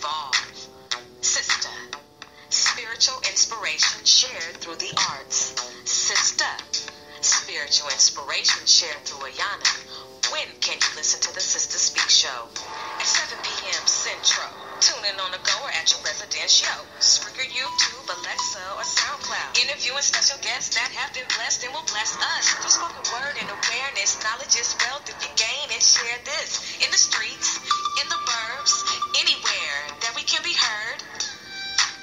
evolve. Sister, spiritual inspiration shared through the arts. Sister, spiritual inspiration shared through Ayana. When can you listen to the Sister Speak Show? At 7 p.m. Central. Tune in on the go or at your residential. Spreaker, YouTube, Alexa, or SoundCloud. Interviewing special guests that have been blessed and will bless us. Through spoken word and awareness, knowledge is wealth if you gain and share this. In the streets, in the burbs, anywhere that we can be heard.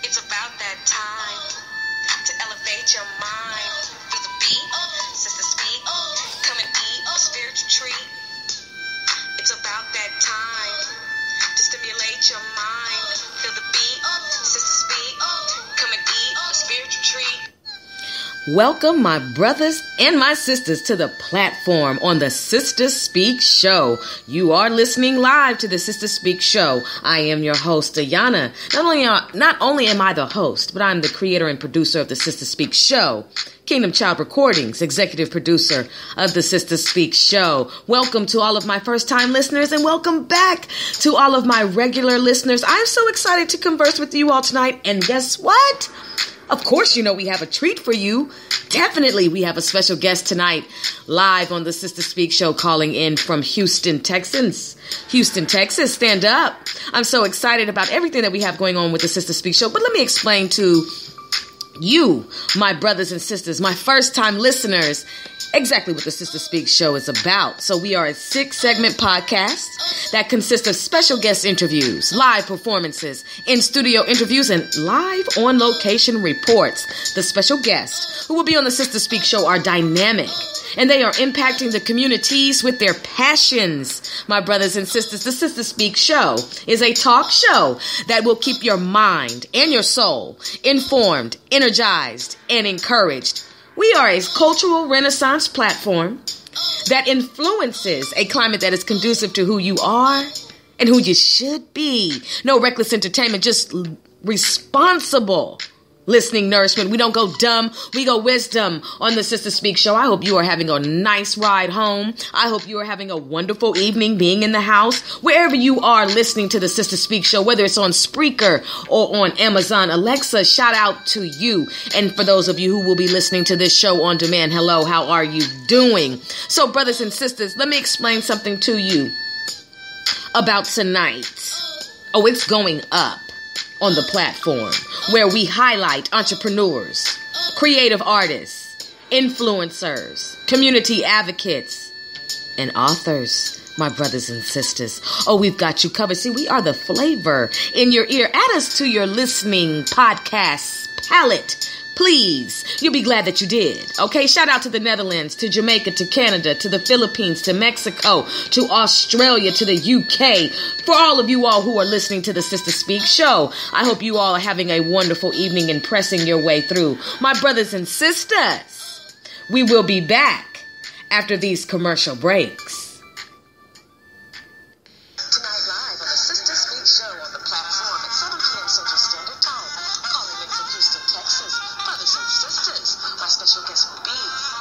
It's about that time to elevate your mind. Feel the beat, Sister Speak, come and eat a spiritual treat. It's about that time to stimulate your mind. Feel the beat, Sister Speak, come and eat a spiritual treat. Welcome, my brothers and my sisters, to the platform on the Sister Speak Show. You are listening live to the Sister Speak Show. I am your host, Ayana. Not only am I the host, but I'm the creator and producer of the Sister Speak Show. Kingdom Child Recordings, executive producer of the Sister Speak Show. Welcome to all of my first-time listeners, and welcome back to all of my regular listeners. I'm so excited to converse with you all tonight, and guess what? Of course, you know we have a treat for you. Definitely, we have a special guest tonight, live on the Sister Speak Show, calling in from Houston, Texas. Houston, Texas, stand up. I'm so excited about everything that we have going on with the Sister Speak Show, but let me explain to you, my brothers and sisters, my first-time listeners, exactly what the Sister Speak Show is about. So we are a 6-segment podcast that consists of special guest interviews, live performances, in-studio interviews, and live on-location reports. The special guests who will be on the Sister Speak Show are dynamic, and they are impacting the communities with their passions. My brothers and sisters, the Sister Speak Show is a talk show that will keep your mind and your soul informed, energized, and encouraged. We are a cultural renaissance platform that influences a climate that is conducive to who you are and who you should be. No reckless entertainment, just responsible listening nourishment. We don't go dumb, we go wisdom on the Sister Speak Show. I hope you are having a nice ride home. I hope you are having a wonderful evening being in the house. Wherever you are listening to the Sister Speak Show, whether it's on Spreaker or on Amazon Alexa, shout out to you. And for those of you who will be listening to this show on demand, hello, how are you doing? So, brothers and sisters, let me explain something to you about tonight. Oh, it's going up on the platform where we highlight entrepreneurs, creative artists, influencers, community advocates, and authors, my brothers and sisters. Oh, we've got you covered. See, we are the flavor in your ear. Add us to your listening podcast palette, please. You'll be glad that you did. Okay, shout out to the Netherlands, to Jamaica, to Canada, to the Philippines, to Mexico, to Australia, to the UK. For all of you all who are listening to the Sister Speak Show, I hope you all are having a wonderful evening and pressing your way through. My brothers and sisters, we will be back after these commercial breaks. Tonight live on the Sister Speak Show on the platform at 7 p.m. Central Standard Time. Calling in from Houston, Texas. Brothers and sisters, my special guest will be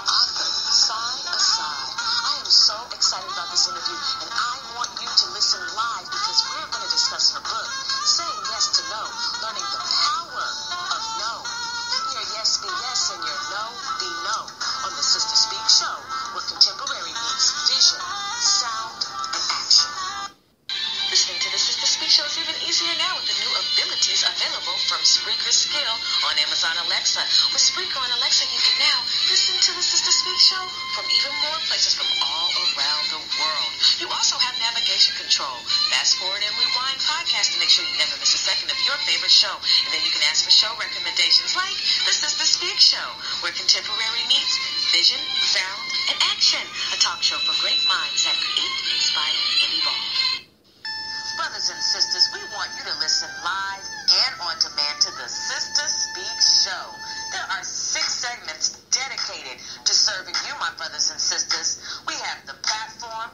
author Asad. I am so excited about this interview, and I want you to listen live because we're going to discuss her book, Saying Yes to No, Learning the Power of No. Let your yes be yes and your no be no on the Sister Speak Show, where contemporary meets vision, sound, and action. Listening to the Sister Speak Show is even easier now with the new abilities available from Spreaker Skill on Amazon Alexa. With Spreaker on Alexa, you can now listen to the Sister Speak Show from even more places from all around the world. You also have navigation control, fast forward and rewind podcast to make sure you never miss a second of your favorite show. And then you can ask for show recommendations like the Sister Speak Show, where contemporary meets vision, sound, and action. A talk show for great minds that create, inspire, and evolve. Brothers and sisters, we want you to listen live and on demand to the Sister Speak Show. There are 6 segments dedicated to serving you, my brothers and sisters. We have the platform,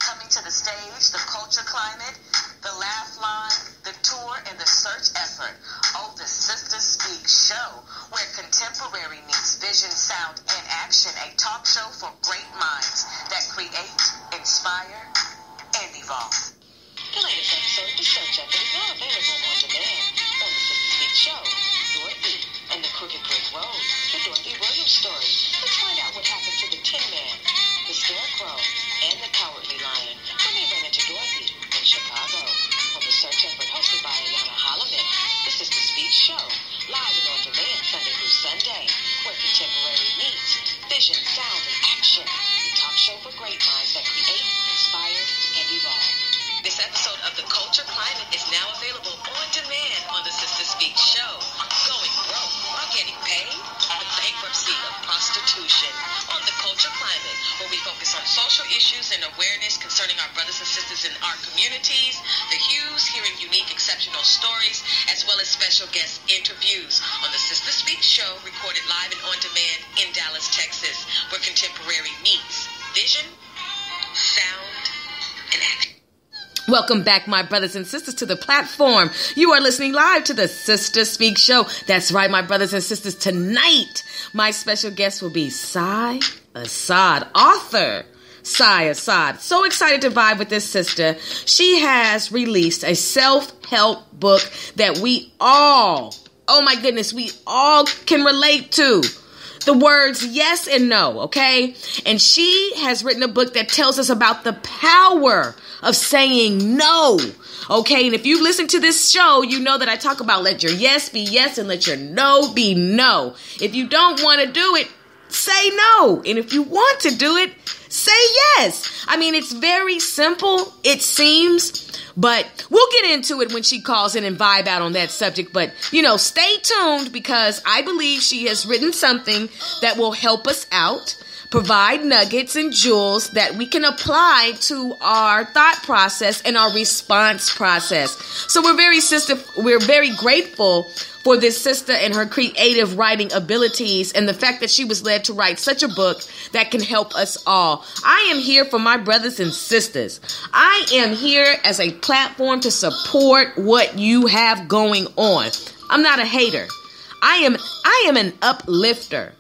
coming to the stage, the culture climate, the laugh line, the tour, and the search effort. Oh, the Sister Speak Show, where contemporary meets vision, sound, and action. A talk show for great minds that create, inspire, and evolve. The latest episode of The Search Effort is now available on demand on the Sister Speak Show, Dorothy and the Crooked Brick Road, the Dorothy Williams story. Let's find out what happened to the Tin Man, the Scarecrow, and the Cowardly Lion when they ran into Dorothy in Chicago. On The Search Effort, hosted by Ayana Holloman, the Sister Speak Show, live and on demand Sunday through Sunday, where contemporary meets vision, sound, and action. The talk show for great minds that create, inspire, and evolve. This episode of The Culture Climate is now available on demand on the Sister Speak Show. Going broke while getting paid? The bankruptcy of prostitution on The Culture Climate, where we focus on social issues and awareness concerning our brothers and sisters in our communities, the hues, hearing unique, exceptional stories, as well as special guest interviews on the Sister Speak Show, recorded live and on demand in Dallas, Texas, where contemporary meets vision, sound, and action. Welcome back, my brothers and sisters, to the platform. You are listening live to the Sister Speak Show. That's right, my brothers and sisters. Tonight, my special guest will be Asad, author Asad. So excited to vibe with this sister. She has released a self-help book that we all, oh my goodness, we all can relate to. The words yes and no, okay? And she has written a book that tells us about the power of saying no, okay? And if you listen to this show, you know that I talk about let your yes be yes and let your no be no. If you don't want to do it, say no. And if you want to do it, say yes. I mean, it's very simple, it seems. But we'll get into it when she calls in and vibe out on that subject. But, stay tuned because I believe she has written something that will help us out, provide nuggets and jewels that we can apply to our thought process and our response process. So we're very grateful for this sister and her creative writing abilities and the fact that she was led to write such a book that can help us all. I am here for my brothers and sisters. I am here as a platform to support what you have going on. I'm not a hater. I am an uplifter.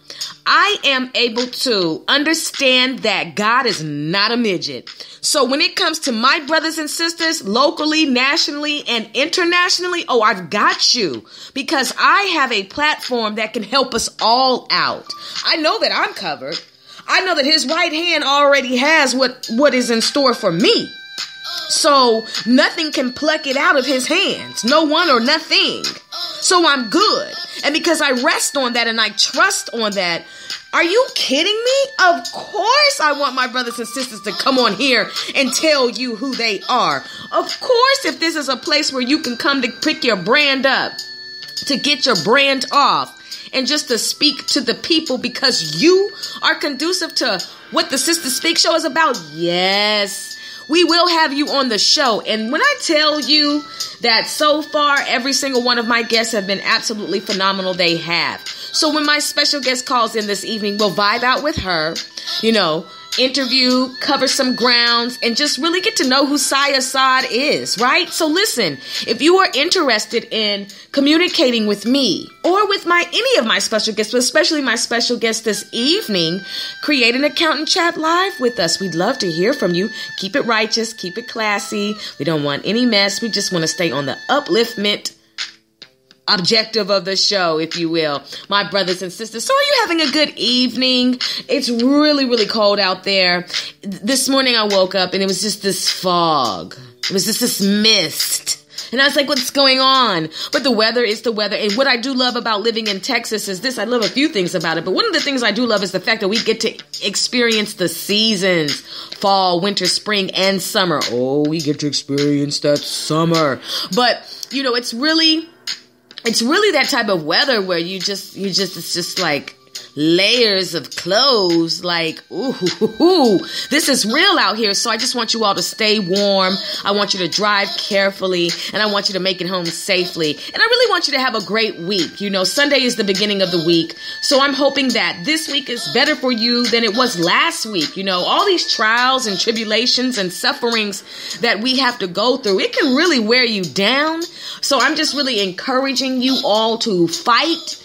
I am able to understand that God is not a midget. So when it comes to my brothers and sisters, locally, nationally, and internationally, I've got you because I have a platform that can help us all out. I know that I'm covered. I know that his right hand already has what is in store for me. So nothing can pluck it out of his hands. No one or nothing. So I'm good. And because I rest on that and I trust on that, are you kidding me? Of course I want my brothers and sisters to come on here and tell you who they are. Of course, if this is a place where you can come to pick your brand up, to get your brand off, and just to speak to the people because you are conducive to what the Sister Speak Show is about, yes, we will have you on the show. And when I tell you that so far, every single one of my guests have been absolutely phenomenal, they have. So when my special guest calls in this evening, we'll vibe out with her, interview, cover some grounds, and just really get to know who Asad is, right? So listen, if you are interested in communicating with me or with any of my special guests, but especially my special guest this evening, create an account and chat live with us. We'd love to hear from you. Keep it righteous, keep it classy. We don't want any mess. We just want to stay on the upliftment objective of the show, if you will, my brothers and sisters. So are you having a good evening? It's really, really cold out there. This morning I woke up and it was just this fog. It was just this mist. And I was like, what's going on? But the weather is the weather. And what I do love about living in Texas is this. I love a few things about it. But one of the things I do love is the fact that we get to experience the seasons. Fall, winter, spring, and summer. Oh, we get to experience that summer. But, it's really that type of weather where it's just like layers of clothes, like, ooh, this is real out here. So I just want you all to stay warm. I want you to drive carefully, and I want you to make it home safely. And I really want you to have a great week. Sunday is the beginning of the week. So I'm hoping that this week is better for you than it was last week. All these trials and tribulations and sufferings that we have to go through, it can really wear you down. So I'm just really encouraging you all to fight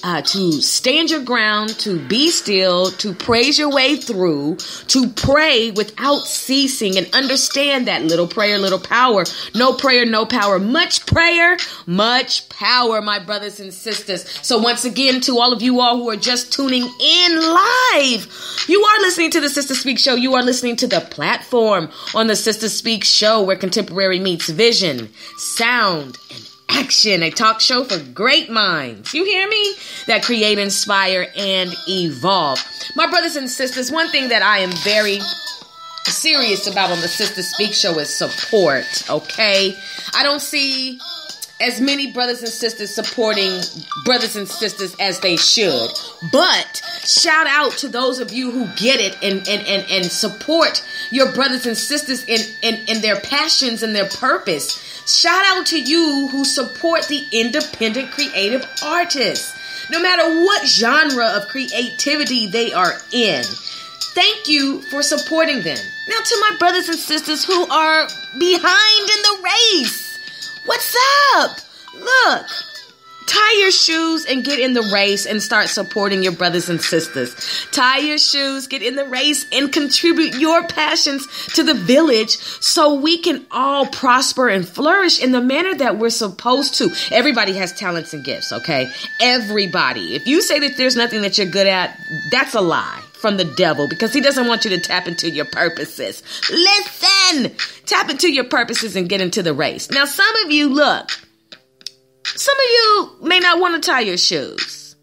to stand your ground, to be still, to praise your way through, to pray without ceasing, and understand that little prayer, little power. No prayer, no power. Much prayer, much power, my brothers and sisters. So once again, to all of you all who are just tuning in live, you are listening to the Sister Speak Show. You are listening to the platform on the Sister Speak Show, where contemporary meets vision, sound, and action, a talk show for great minds. You hear me? That create, inspire, and evolve. My brothers and sisters, one thing that I am very serious about on the Sister Speak Show is support, okay? I don't see as many brothers and sisters supporting brothers and sisters as they should. But shout out to those of you who get it and support your brothers and sisters in their passions and their purpose. Shout out to you who support the independent creative artists, no matter what genre of creativity they are in. Thank you for supporting them. Now, to my brothers and sisters who are behind in the race, what's up? Look, tie your shoes and get in the race and start supporting your brothers and sisters. Tie your shoes, get in the race, and contribute your passions to the village so we can all prosper and flourish in the manner that we're supposed to. Everybody has talents and gifts, okay? Everybody. If you say that there's nothing that you're good at, that's a lie from the devil, because he doesn't want you to tap into your purposes. Listen! Tap into your purposes and get into the race. Now, some of you, look, some of you may not want to tie your shoes.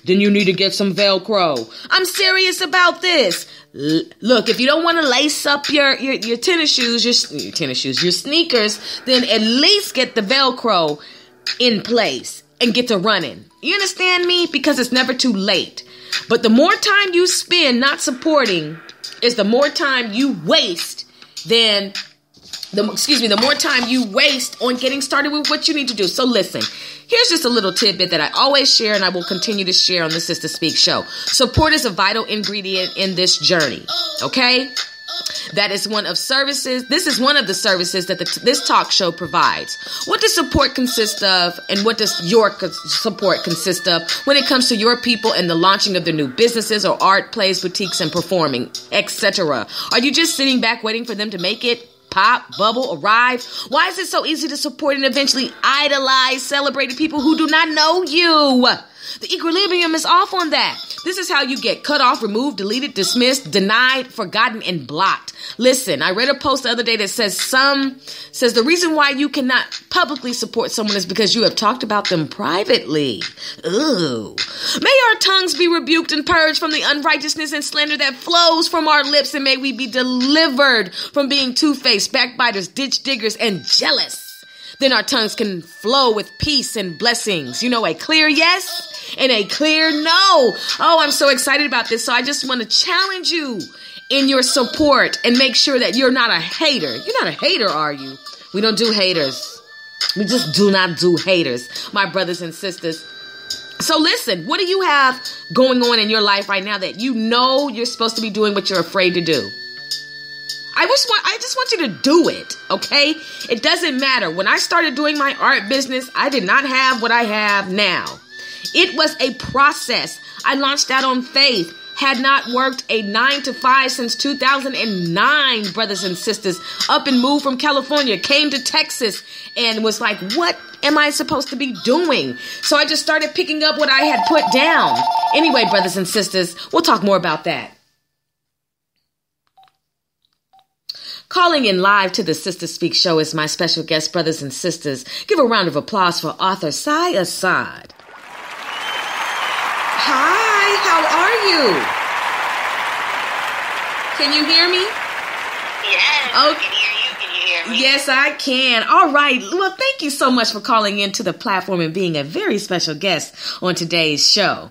Then you need to get some Velcro. I'm serious about this. Look, if you don't want to lace up your tennis shoes, your sneakers, then at least get the Velcro in place and get to running. You understand me? Because it's never too late. But the more time you spend not supporting is the more time you waste the more time you waste on getting started with what you need to do. So listen, here's just a little tidbit that I always share and I will continue to share on the Sister Speak Show. Support is a vital ingredient in this journey, okay? That is one of services. This is one of the services that this talk show provides. What does support consist of, and what does your support consist of when it comes to your people and the launching of their new businesses or art, plays, boutiques, and performing, etc.? Are you just sitting back waiting for them to make it? Pop, bubble, arrive? Why is it so easy to support and eventually idolize celebrated people who do not know you? The equilibrium is off on that. This is how you get cut off, removed, deleted, dismissed, denied, forgotten, and blocked. Listen, I read a post the other day that says the reason why you cannot publicly support someone is because you have talked about them privately. Ooh. May our tongues be rebuked and purged from the unrighteousness and slander that flows from our lips, and may we be delivered from being two-faced, backbiters, ditch diggers, and jealous. Then our tongues can flow with peace and blessings. You know, a clear yes and a clear no. Oh, I'm so excited about this. So I just want to challenge you in your support and make sure that you're not a hater. You're not a hater, are you? We don't do haters. We just do not do haters, my brothers and sisters. So listen, what do you have going on in your life right now that you know you're supposed to be doing but you're afraid to do? I just want you to do it, okay? It doesn't matter. When I started doing my art business, I did not have what I have now. It was a process. I launched out on faith, had not worked a 9-to-5 since 2009, brothers and sisters. Up and moved from California, came to Texas, and was like, what am I supposed to be doing? So I just started picking up what I had put down. Anyway, brothers and sisters, we'll talk more about that. Calling in live to the Sister Speak Show is my special guest, brothers and sisters. Give a round of applause for author Asad. Hi, how are you? Can you hear me? Yes, Oh, I can hear you. Can you hear me? yes, I can. All right. Well, thank you so much for calling into the platform and being a very special guest on today's show.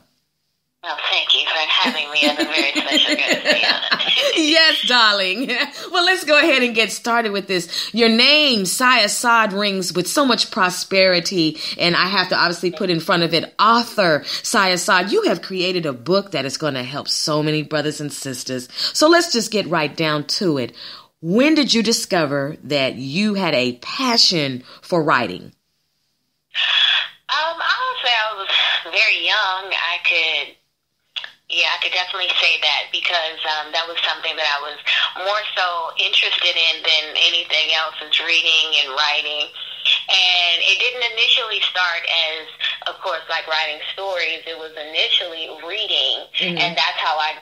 Well, thank you for having me as a very special guest, Diana. Yes, darling. Well, let's go ahead and get started with this. Your name, Asad, rings with so much prosperity, and I have to obviously put in front of it author Asad. You have created a book that is going to help so many brothers and sisters. So let's just get right down to it. When did you discover that you had a passion for writing? I would say I was very young, I could definitely say that, because that was something that I was more so interested in than anything else, is reading and writing. And it didn't initially start as, of course, like writing stories. It was initially reading, and that's how I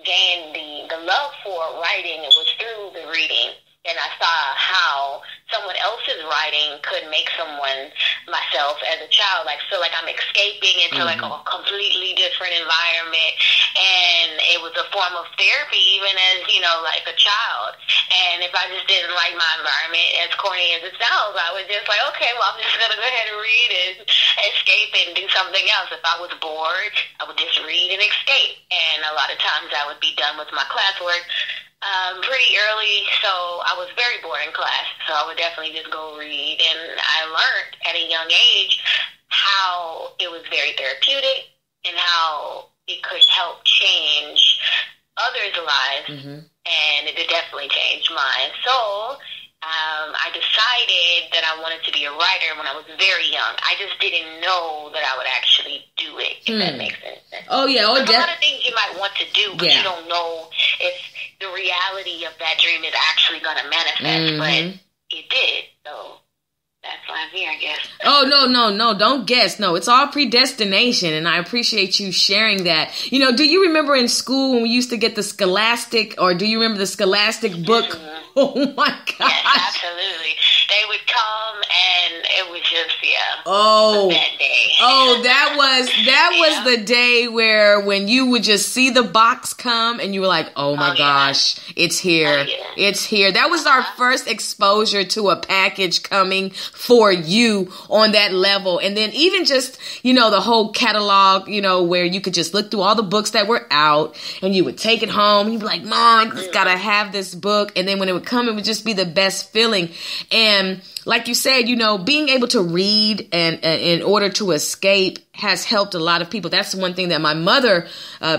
gained the love for writing. It was through the reading. And I saw how someone else's writing could make someone, myself as a child, like feel like I'm escaping into like a completely different environment. And it was a form of therapy, even as, like a child. And if I just didn't like my environment, as corny as it sounds, I was just like, okay, well, I'm just going to go ahead and read and escape and do something else. If I was bored, I would just read and escape. And a lot of times I would be done with my classwork pretty early, so I was very bored in class, so I would definitely just go read. And I learned at a young age how it was very therapeutic and how it could help change others' lives, and it did definitely change mine. So I decided that I wanted to be a writer when I was very young. I just didn't know that I would actually do it, if that makes any sense. Oh, yeah. There's a lot of things you might want to do, but you don't know if the reality of that dream is actually going to manifest, but it did. So that's why I'm here, I guess. Oh, no. Don't guess. No, it's all predestination. And I appreciate you sharing that. Do you remember in school when we used to get the Scholastic, or do you remember the Scholastic book? Oh my gosh. Yes, absolutely. They would come and it was just, Oh, that day. Oh, that was the day where when you would just see the box come and you were like, oh my gosh, it's here. It's here. That was our first exposure to a package coming for you on that level. And then even just, the whole catalog, where you could just look through all the books that were out and you would take it home. You'd be like, Mom, I just gotta have this book. And then when it would come, it would just be the best feeling. And like you said, being able to read and in order to escape has helped a lot of people. That's one thing that my mother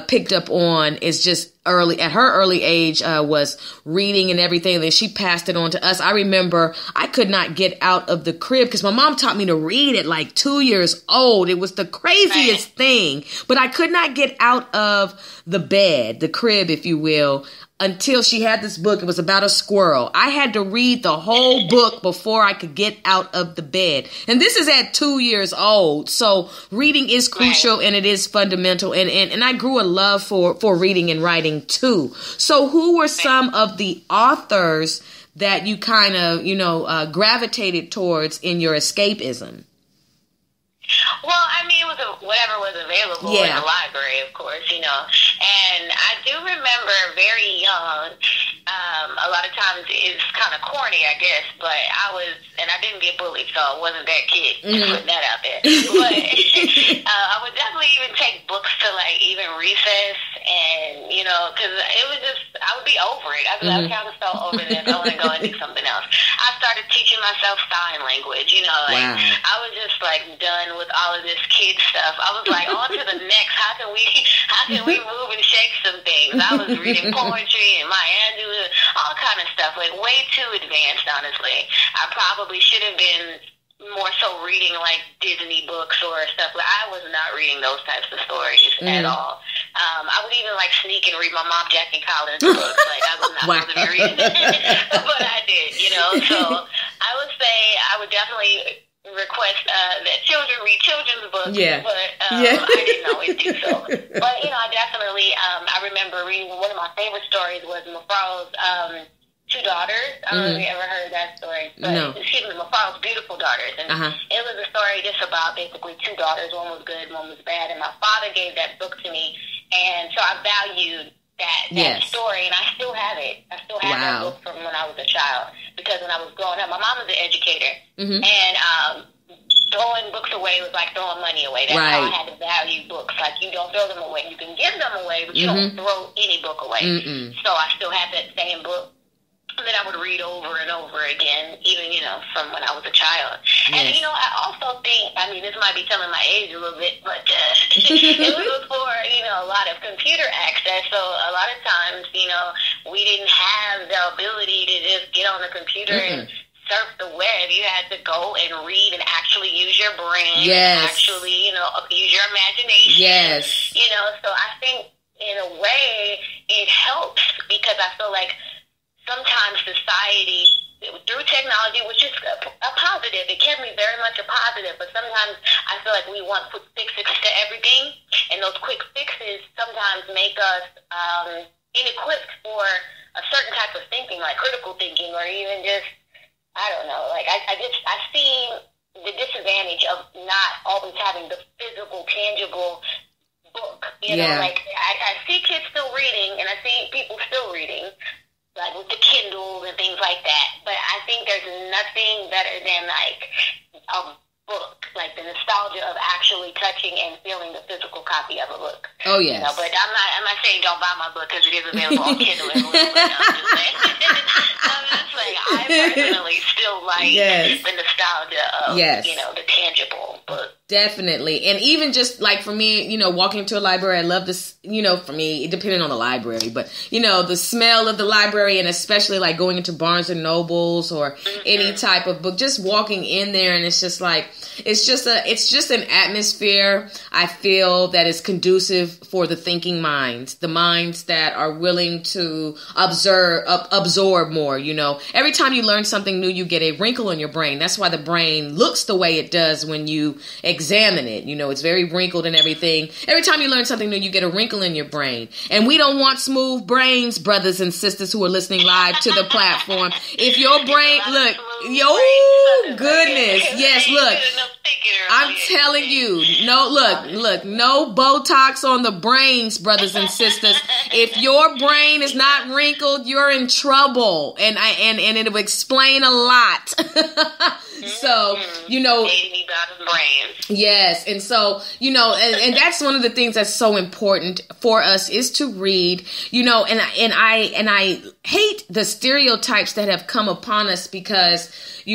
picked up on, is just at her early age, was reading and everything. And then she passed it on to us. I remember I could not get out of the crib because my mom taught me to read at like 2 years old. It was the craziest thing, but I could not get out of the bed, the crib, if you will, until she had this book. It was about a squirrel. I had to read the whole book before I could get out of the bed. And this is at 2 years old. So reading is crucial and it is fundamental. And I grew a love for reading and writing too. So who were some of the authors that you kind of, gravitated towards in your escapism? Well, I mean, it was whatever was available in the library, of course, And I do remember very young, a lot of times it's kind of corny, I guess, but I didn't get bullied, so I wasn't that kid, putting that out there. But I would definitely even take books to, like, even recess, and, because it was just, I would be over it. I kind of felt over this. I want to go and do something else. I started teaching myself sign language, I was just, like, done with all of this kid stuff. I was like, on to the next. How can we move and shake some things? I was reading poetry and Maya Angelou, all kind of stuff, like way too advanced, honestly. I probably should have been more so reading like Disney books or stuff. Like, I was not reading those types of stories at all. I would even like sneak and read my mom Jack and Collins books. Like, I was not supposed to be reading but I did, So I would say I would definitely request that children read children's books, but I didn't always do so. But, I definitely, I remember reading, one of my favorite stories was Muffaro's Two Daughters. I don't know if you ever heard that story. But, excuse me, Muffaro's Beautiful Daughters. And it was a story just about basically two daughters. One was good, one was bad. And my father gave that book to me. And so I valued that story, and I still have it. I still have that book from when I was a child, because when I was growing up, my mom was an educator, and throwing books away was like throwing money away. That's how I had to value books. Like, you don't throw them away. You can give them away, but you don't throw any book away. So I still have that same book that I would read over and over again, even, from when I was a child. And, I also think, this might be telling my age a little bit, but it was before, a lot of computer access. So a lot of times, we didn't have the ability to just get on the computer and surf the web. You had to go and read and actually use your brain. Yes. And actually, use your imagination. Yes. So I think in a way it helps because I feel like sometimes society, through technology, which is a positive, it can be very much a positive, but sometimes I feel like we want quick fixes to everything, and those quick fixes sometimes make us inequipped for a certain type of thinking, like critical thinking, or even just, I don't know, like I see the disadvantage of not always having the physical, tangible book, like I see kids still reading, and I see people still reading, like with the Kindles and things like that. But I think there's nothing better than like a book, like the nostalgia of actually touching and feeling the physical copy of a book. Oh yes. But I'm not saying don't buy my book because it is available on Kindle and Kindle. I'm just saying I personally still like the nostalgia of the tangible book. Definitely. And even just like for me, walking into a library, I love this, for me, depending on the library, but, the smell of the library, and especially like going into Barnes and Nobles or any type of book, just walking in there. And it's just like, it's just an atmosphere I feel that is conducive for the thinking minds, the minds that are willing to absorb more, Every time you learn something new, you get a wrinkle in your brain. That's why the brain looks the way it does when you examine it. It's very wrinkled and everything. Every time you learn something new, you get a wrinkle in your brain. And we don't want smooth brains, brothers and sisters who are listening live to the platform. If your brain, goodness. Yes, look. I'm telling you, no Botox on the brains, brothers and sisters. If your brain is not wrinkled, you're in trouble. And it will explain a lot. So, yes. And so, and that's one of the things that's so important for us is to read, and I hate the stereotypes that have come upon us because, we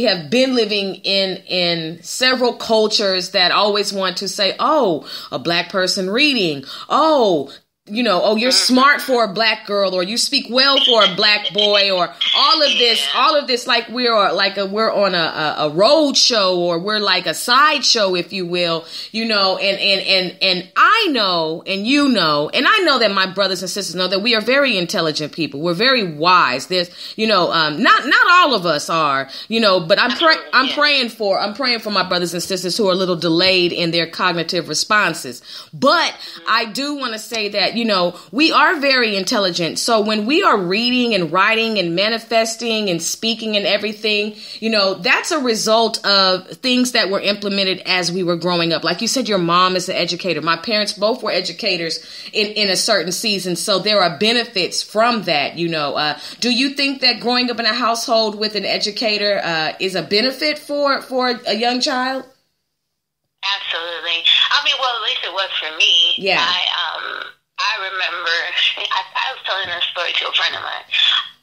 have been living in several cultures that always want to say, oh, a black person reading, oh, you're smart for a black girl, or you speak well for a black boy, or all of this, like we're on a road show, or we're like a sideshow, if you will, and I know, and and I know that my brothers and sisters know that we are very intelligent people. We're very wise. There's, not all of us are, but I'm praying for my brothers and sisters who are a little delayed in their cognitive responses. But I do want to say that, we are very intelligent. So when we are reading and writing and manifesting and speaking and everything, that's a result of things that were implemented as we were growing up. Like you said, your mom is an educator. My parents both were educators in a certain season. So there are benefits from that. Do you think that growing up in a household with an educator is a benefit for a young child? Absolutely. I mean, well, at least it was for me. Yeah. I remember, I was telling a story to a friend of mine.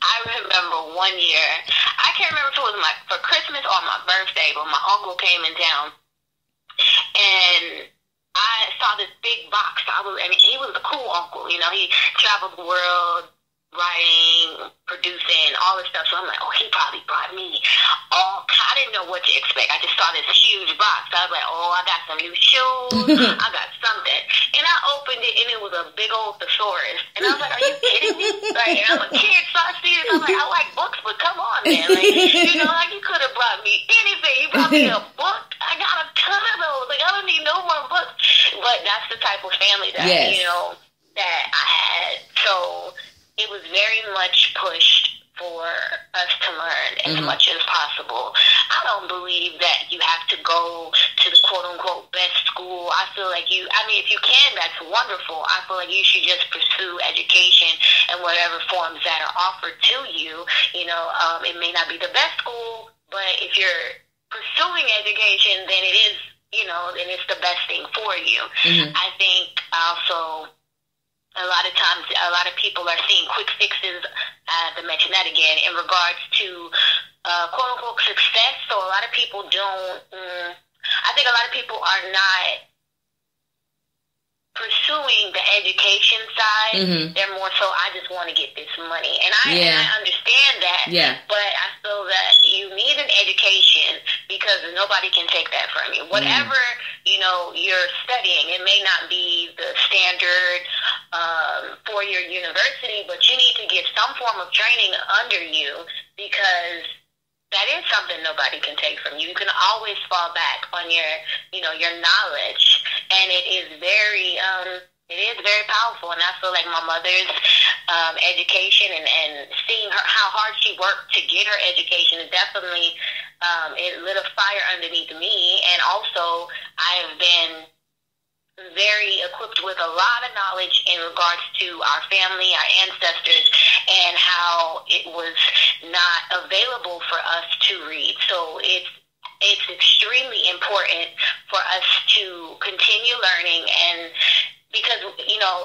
I remember one year, I can't remember if it was for Christmas or my birthday, but my uncle came in town, and I saw this big box. He was a cool uncle, he traveled the world, writing, producing, all this stuff. So I'm like, oh, he probably brought me I didn't know what to expect. I just saw this huge box. I was like, oh, I got some new shoes. I got something. And I opened it, and it was a big old thesaurus. And I was like, are you kidding me? Like, and I'm a kid, so I see this. I'm like, I like books, but come on, man. Like, you could have brought me anything. You brought me a book. I got a ton of those. Like, I don't need no more books. But that's the type of family that, that I had. So it was very much pushed for us to learn as much as possible. I don't believe that you have to go to the quote-unquote best school. I feel like if you can, that's wonderful. I feel like you should just pursue education in whatever forms that are offered to you. It may not be the best school, but if you're pursuing education, then it is, then it's the best thing for you. I think also a lot of times, a lot of people are seeing quick fixes, to mention that again, in regards to quote-unquote success. So a lot of people I think a lot of people are not pursuing doing the education side. They're more so, I just want to get this money. And I understand that. Yeah. But I feel that you need an education because nobody can take that from you. Whatever, you're studying, it may not be the standard four-year university, but you need to get some form of training under you because that is something nobody can take from you. You can always fall back on your knowledge, and it is very powerful. And I feel like my mother's education and seeing how hard she worked to get her education is definitely it lit a fire underneath me. And also, I have been very equipped with a lot of knowledge in regards to our family, our ancestors, and how it was not available for us to read. So it's extremely important for us to continue learning, and because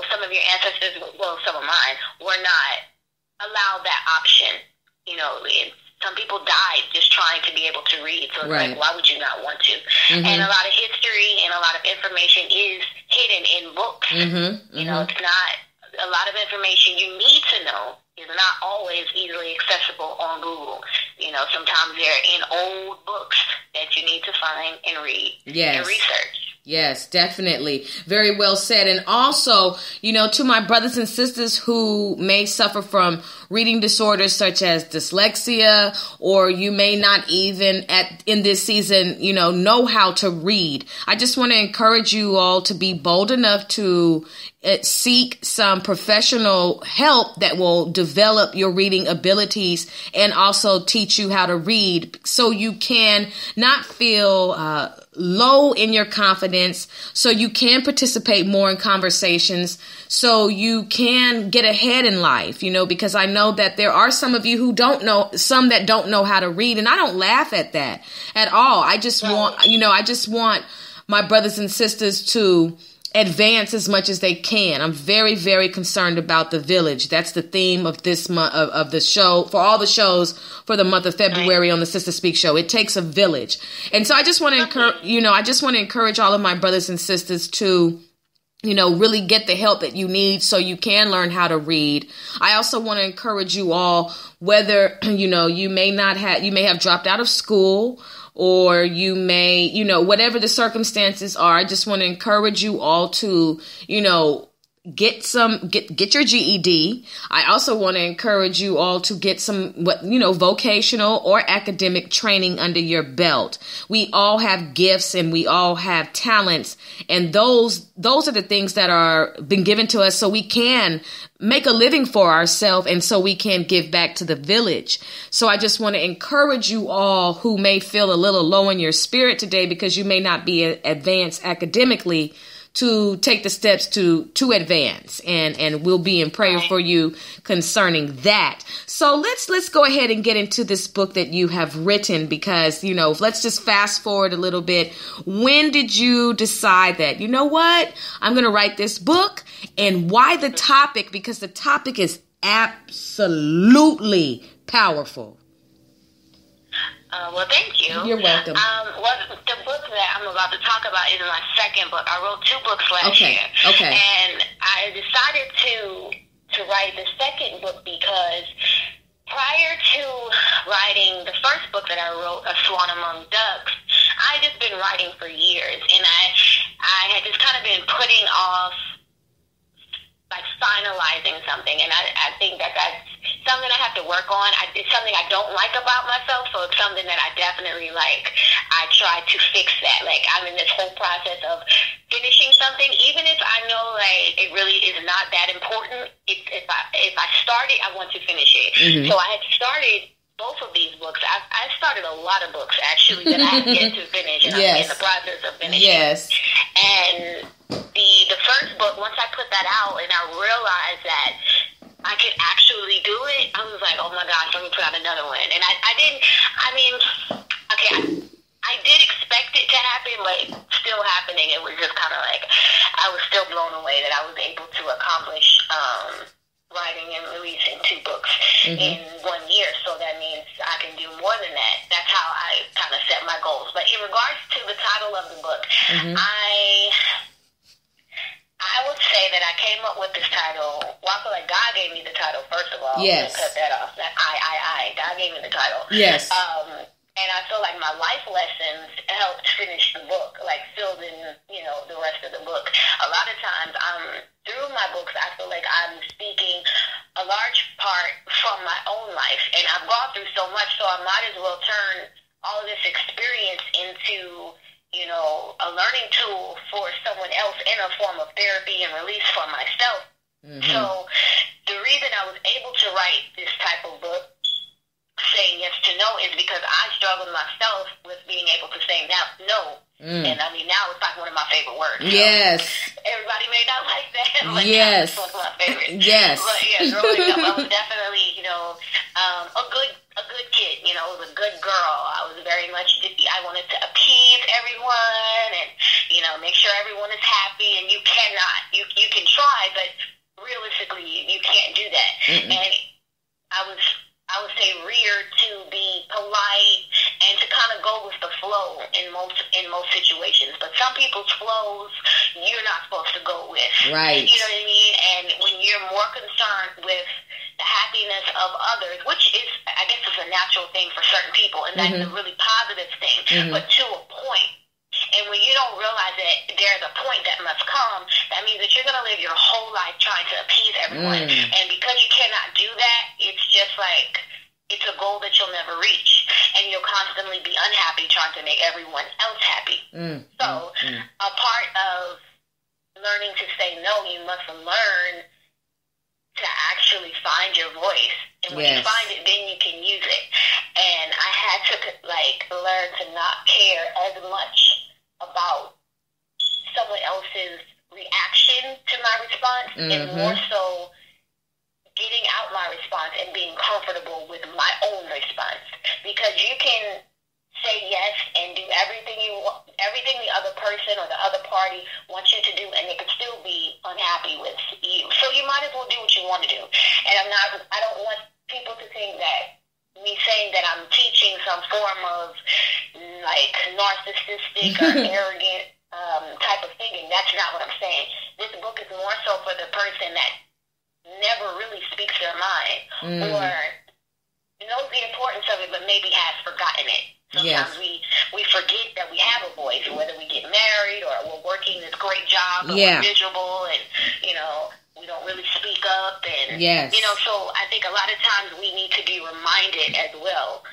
some of your ancestors, well, some of mine, were not allowed that option. Some people died just trying to be able to read. So it's like, why would you not want to? And a lot of history and a lot of information is hidden in books. It's not a lot of information you need to know is not always easily accessible on Google. Sometimes they're in old books that you need to find and read and research. Yes, definitely. Very well said. And also, to my brothers and sisters who may suffer from reading disorders such as dyslexia, or you may not even in this season, know how to read. I just want to encourage you all to be bold enough to seek some professional help that will develop your reading abilities and also teach you how to read so you can not feel low in your confidence, so you can participate more in conversations, so you can get ahead in life, because I know that there are some of you who don't know, some that don't know how to read, and I don't laugh at that at all. I just want my brothers and sisters to advance as much as they can. I'm very, very concerned about the village. That's the theme of this month of the show, for all the shows for the month of February on the Sister Speak show. It takes a village. And so I just want to encourage all of my brothers and sisters to really get the help that you need so you can learn how to read. I also want to encourage you all, whether, you may have dropped out of school, or you may, whatever the circumstances are, I just want to encourage you all to, get your GED. I also want to encourage you all to get some, vocational or academic training under your belt. We all have gifts and we all have talents, and those are the things that are been given to us so we can make a living for ourselves and so we can give back to the village. So I just want to encourage you all who may feel a little low in your spirit today because you may not be advanced academically to take the steps to advance, and we'll be in prayer for you concerning that. So let's go ahead and get into this book that you have written, because, let's just fast forward a little bit. When did you decide that, I'm going to write this book, and why the topic? Because the topic is absolutely powerful. Well, thank you. You're welcome. The book that I'm about to talk about is my second book. I wrote 2 books last year. Okay. And I decided to write the second book because prior to writing the first book that I wrote, A Swan Among Ducks, I just been writing for years, and I had just kind of been putting off like finalizing something, and I think that's something I have to work on. It's something I don't like about myself, so it's something that I definitely like. I try to fix that. Like, I'm in this whole process of finishing something, even if I know like it really is not that important. If I start it, I want to finish it. So I had started both of these books. I started a lot of books actually that I have yet to finish, and I'm in the process of finishing. Yes. And the first book, once I put that out and I realized that I could actually do it, I was like, oh my gosh, let me put out another one. And I did expect it to happen, but it's still happening. It was just kind of like, I was still blown away that I was able to accomplish writing and releasing 2 books in 1 year. So that means I can do more than that. That's how I kind of set my goals. But in regards to the title of the book, I would say that I came up with this title. Well, I feel like God gave me the title, first of all. Yes. Cut that off. That I. God gave me the title. Yes. And I feel like my life lessons helped finish the book, like filled in, the rest of the book. A lot of times, through my books, I feel like I'm speaking a large part from my own life. And I've gone through so much, so I might as well turn all of this experience into, a learning tool for someone else in a form of therapy and release for myself. Mm-hmm. So the reason I was able to write this type of book, saying yes to no, is because I struggled myself with being able to say no. And I mean, now it's like one of my favorite words. Yes. Everybody may not like that, but yes. It's one of my favorites. Yes. But yeah, growing up, I was definitely, a good kid. I was a good girl. I was very much, I wanted to appease everyone and, make sure everyone is happy. And you cannot. You can try, but realistically, you can't do that. Mm-mm. And I would say reared to be polite and to kind of go with the flow in most situations. But some people's flows you're not supposed to go with. Right. You know what I mean? And when you're more concerned with the happiness of others, which is, I guess, is a natural thing for certain people, and that's a really positive thing, but to a point. And when you don't realize that there's a point that must come, that means that you're going to live your whole life trying to appease everyone. And because you cannot do that, it's just like, it's a goal that you'll never reach. And you'll constantly be unhappy trying to make everyone else happy. So a part of learning to say no, you must learn to actually find your voice. And when you find it, then you can use it. And I had to learn to not care as much about someone else's reaction to my response, and more so getting out my response and being comfortable with my own response. Because you can say yes and do everything the other person or the other party wants you to do, and they could still be unhappy with you. So you might as well do what you want to do. And I don't want people to think that me saying that I'm teaching some form of narcissistic or arrogant type of thinking. That's not what I'm saying. This book is more so for the person that never really speaks their mind or knows the importance of it but maybe has forgotten it. Sometimes we forget that we have a voice, whether we get married or we're working this great job, but we're miserable and, we don't really speak up. And, so I think a lot of times we need to be reminded as well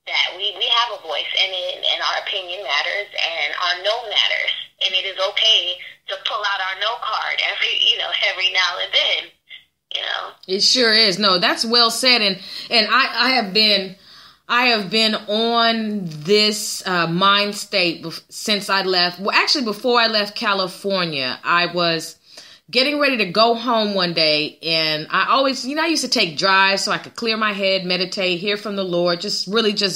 that we have a voice and our opinion matters and our no matters. And it is okay to pull out our no card every now and then. It sure is. No, that's well said. And I have been on this mind state since I left. Well, actually, before I left California, I was getting ready to go home one day. And I always, I used to take drives so I could clear my head, meditate, hear from the Lord, just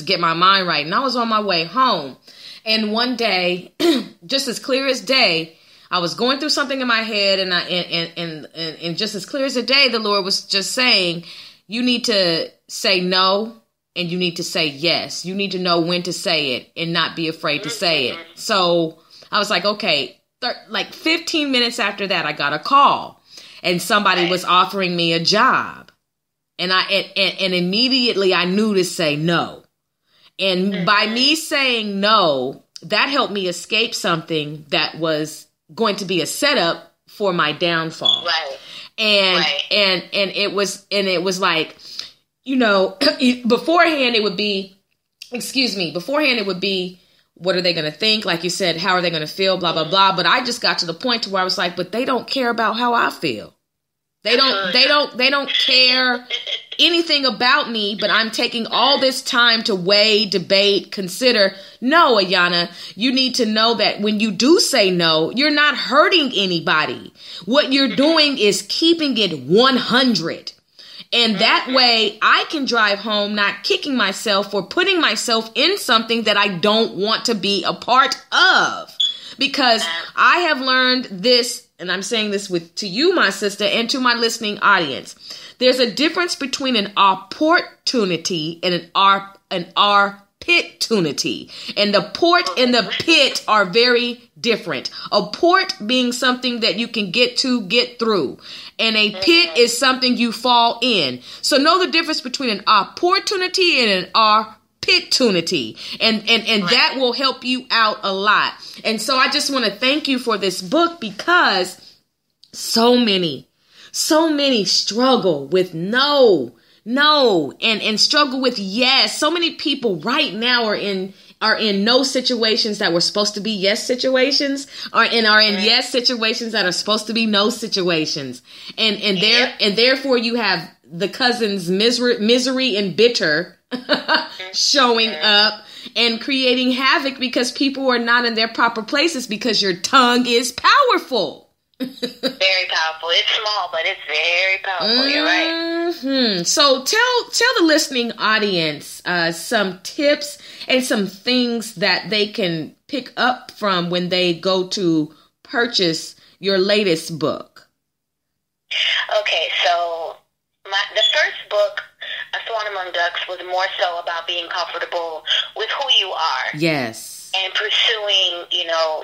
get my mind right. And I was on my way home. And one day, just as clear as day, I was going through something in my head, and just as clear as a day, the Lord was just saying, you need to say no, and you need to say yes. You need to know when to say it and not be afraid to say it. So I was like, okay, 15 minutes after that, I got a call, and somebody was offering me a job, and immediately I knew to say no. And by me saying no, that helped me escape something that was going to be a setup for my downfall. Right. And it was like, beforehand it would be, what are they going to think? Like you said, how are they going to feel? Blah, blah, blah. But I just got to the point to where I was like, but they don't care about how I feel. They don't care anything about me, but I'm taking all this time to weigh, debate, consider. No, Ayana, you need to know that when you do say no, you're not hurting anybody. What you're doing is keeping it 100. And that way I can drive home not kicking myself or putting myself in something that I don't want to be a part of. Because I have learned this, and I'm saying this to you, my sister, and to my listening audience. There's a difference between an opportunity and an opportunity. And the port and the pit are very different. A port being something that you can get through. And a pit is something you fall in. So know the difference between an opportunity and an opportunity. And that will help you out a lot. And so I just want to thank you for this book, because so many struggle with no, and struggle with yes. So many people right now are in no situations that were supposed to be yes situations, are in yes situations that are supposed to be no situations. And therefore you have the cousins misery and bitter showing up and creating havoc because people are not in their proper places, because your tongue is powerful. Very powerful. It's small, but it's very powerful. You're right. So tell the listening audience some tips and some things that they can pick up from when they go to purchase your latest book. Okay, so the first book, A Swan Among Ducks, was more so about being comfortable with who you are. Yes. And pursuing,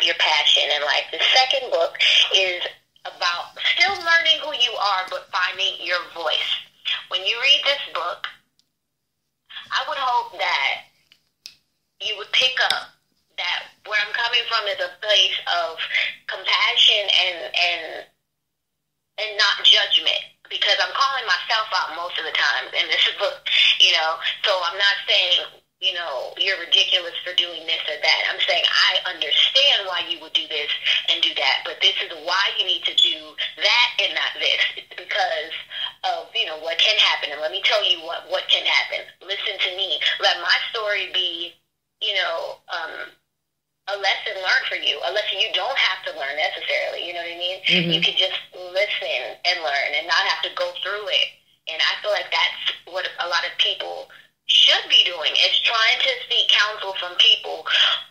your passion in life. The second book is about still learning who you are, but finding your voice. When you read this book, I would hope that you would pick up that where I'm coming from is a place of compassion and not judgment, because I'm calling myself out most of the time in this book, so I'm not saying, you're ridiculous for doing this or that. I'm saying I understand why you would do this and do that, but this is why you need to do that and not this. It's because of, what can happen. And let me tell you what can happen. Listen to me. Let my story be, a lesson learned for you. A lesson you don't have to learn necessarily. You know what I mean? Mm-hmm. You can just listen and learn and not have to go through it. And I feel like that's what a lot of people should be doing, is trying to seek counsel from people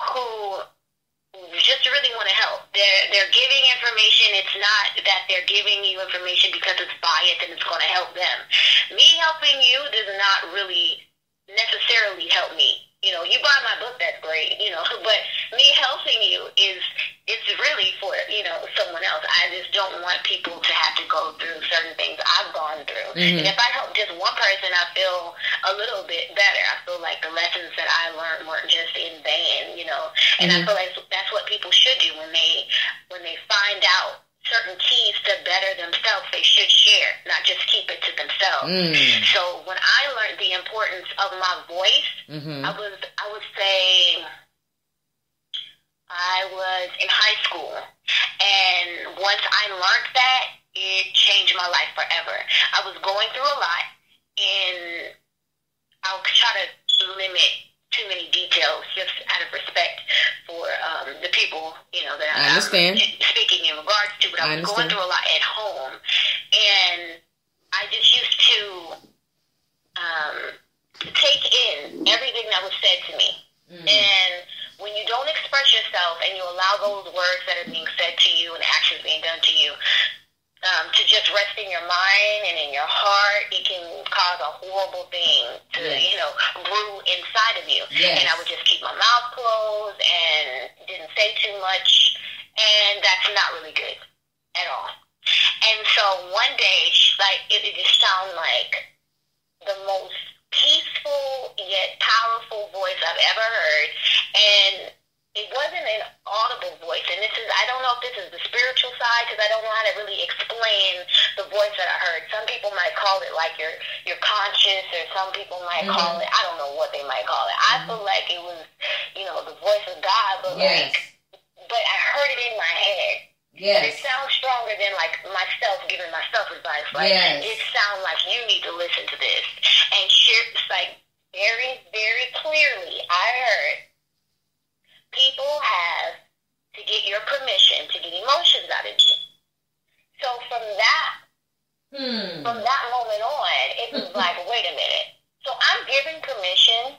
who just really want to help. They're giving information. It's not that they're giving you information because it's biased and it's going to help them. Me helping you does not really necessarily help me. You buy my book, that's great, but me helping you it's really for, someone else. I just don't want people to have to go through certain things I've gone through. Mm-hmm. And if I help just one person, I feel a little bit better. I feel like the lessons that I learned weren't just in vain, and mm-hmm. I feel like that's what people should do when they find out certain keys to better themselves. They should share, not just keep it to themselves. So when I learned the importance of my voice, mm-hmm. I would say I was in high school, and once I learned that, it changed my life forever. I was going through a lot, and I'll try to limit too many details just out of respect for the people, that I understand. I'm speaking in regards to, but I was going through a lot at home, and I just used to take in everything that was said to me. Mm-hmm. And when you don't express yourself and you allow those words that are being said to you and actions being done to you to just rest in your mind and in your heart, it can cause a horrible thing to, brew inside of you. Yes. And I would just keep my mouth closed and didn't say too much, and that's not really good at all. And so one day, it just sounded like the most peaceful yet powerful voice I've ever heard, and it wasn't an audible voice. And I don't know if this is the spiritual side, because I don't know how to really explain the voice that I heard. Some people might call it like your conscious, or some people might mm-hmm. call it, I don't know what they might call it. Mm-hmm. I feel like it was, the voice of God, but yes. but I heard it in my head. Yes. But it sounds stronger than myself giving myself advice. Yes. It sounds like you need to listen to this. And very, very clearly, I heard people have to get your permission to get emotions out of you. So from that moment on, it was like, wait a minute. So I'm giving permission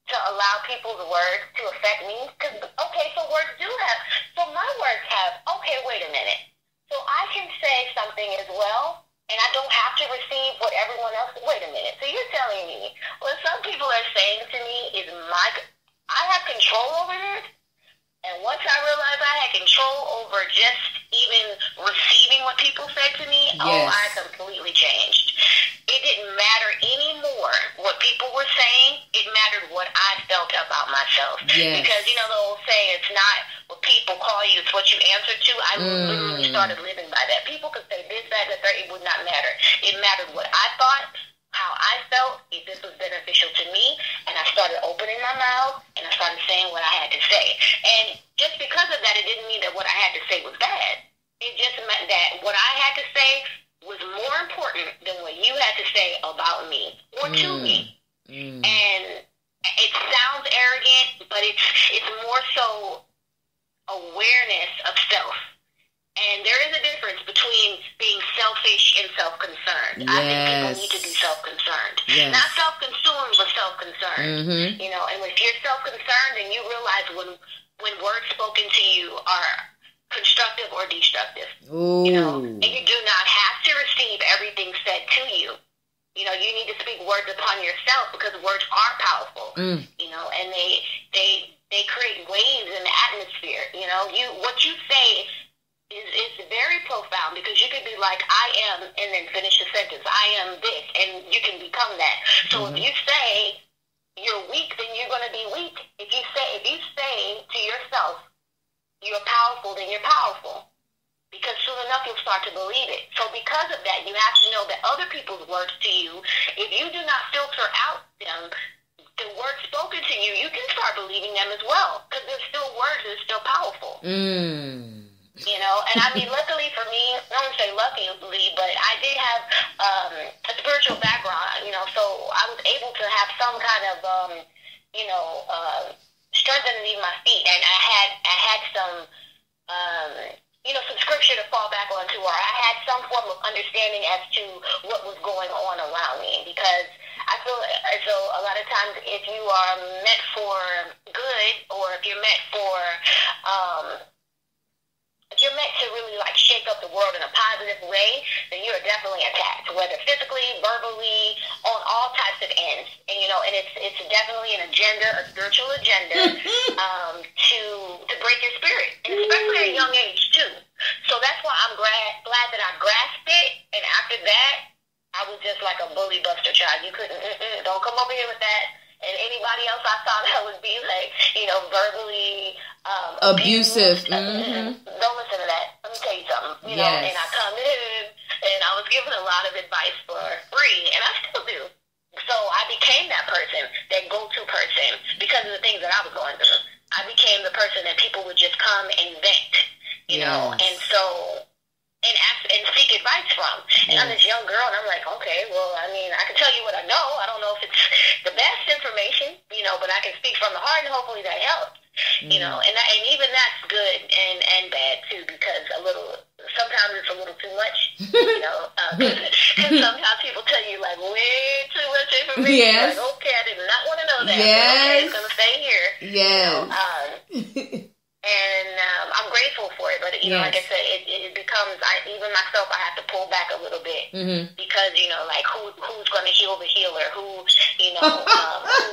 to allow people's words to affect me? Because, so words do have, so my words have, wait a minute. So I can say something as well and I don't have to receive what everyone else. Wait a minute. So you're telling me what some people are saying to me is I have control over this? And once I realized I had control over just even receiving what people said to me, I completely changed. It didn't matter anymore what people were saying. It mattered what I felt about myself. Yes. Because, the old saying, it's not what people call you, it's what you answer to. I literally started living by that. People could say this, that, and the third. It would not matter. It mattered what I thought, how I felt, if this was beneficial to me, and I started opening my mouth, and I started saying what I had to say. And just because of that, it didn't mean that what I had to say was bad. It just meant that what I had to say was more important than what you had to say about me or to me. And it sounds arrogant, but it's more so awareness of self. And there is a difference between being selfish and self-concerned. Yes. I think people need to be self-concerned. Yes. Not self-consumed, but self-concerned. And if you're self-concerned, then you realize when words spoken to you are constructive or destructive. And you do not have to receive everything said to you. You need to speak words upon yourself because words are powerful. And they create waves in the atmosphere. What you say is very profound because you could be like, I am, and then finish the sentence. I am this, and you can become that. So if you say you're weak, then you're going to be weak. If you say to yourself, you're powerful, then you're powerful. Because soon enough, you'll start to believe it. So because of that, you have to know that other people's words to you, if you do not filter out them, the words spoken to you, you can start believing them as well. Because they're still words, they're still powerful. And I mean, luckily for me, I don't say luckily, but I did have a spiritual background, so I was able to have some kind of, strength underneath my feet. And I had some, some scripture to fall back onto, or I had some form of understanding as to what was going on around me. Because I feel as though a lot of times if you are meant for good, or if you're meant for, if you're meant to really shake up the world in a positive way, then you're definitely attacked, whether physically, verbally, on all types of ends. And it's definitely an agenda, a spiritual agenda, to break your spirit, and especially at a young age too. So that's why I'm glad that I grasped it. And after that, I was just like a bully buster child. You couldn't, don't come over here with that. And anybody else I saw that would be verbally abusive. Don't listen to that. Let me tell you something. And I come in and I was given a lot of advice for free, and I still do. So I became that person, that go-to person, because of the things that I was going through. I became the person that people would just come and vent, and so. And ask and seek advice from. And I'm this young girl, and I'm like, okay, well, I mean, I can tell you what I know. I don't know if it's the best information, but I can speak from the heart, and hopefully that helps. And even that's good and bad too, because sometimes it's a little too much. Because sometimes people tell you way too much information. Yes. Like, okay, I did not want to know that. Yes. But okay, it's gonna stay here. Yes. And I'm grateful for it, but like I said, it becomes. Even myself, I have to pull back a little bit because who's going to heal the healer? Who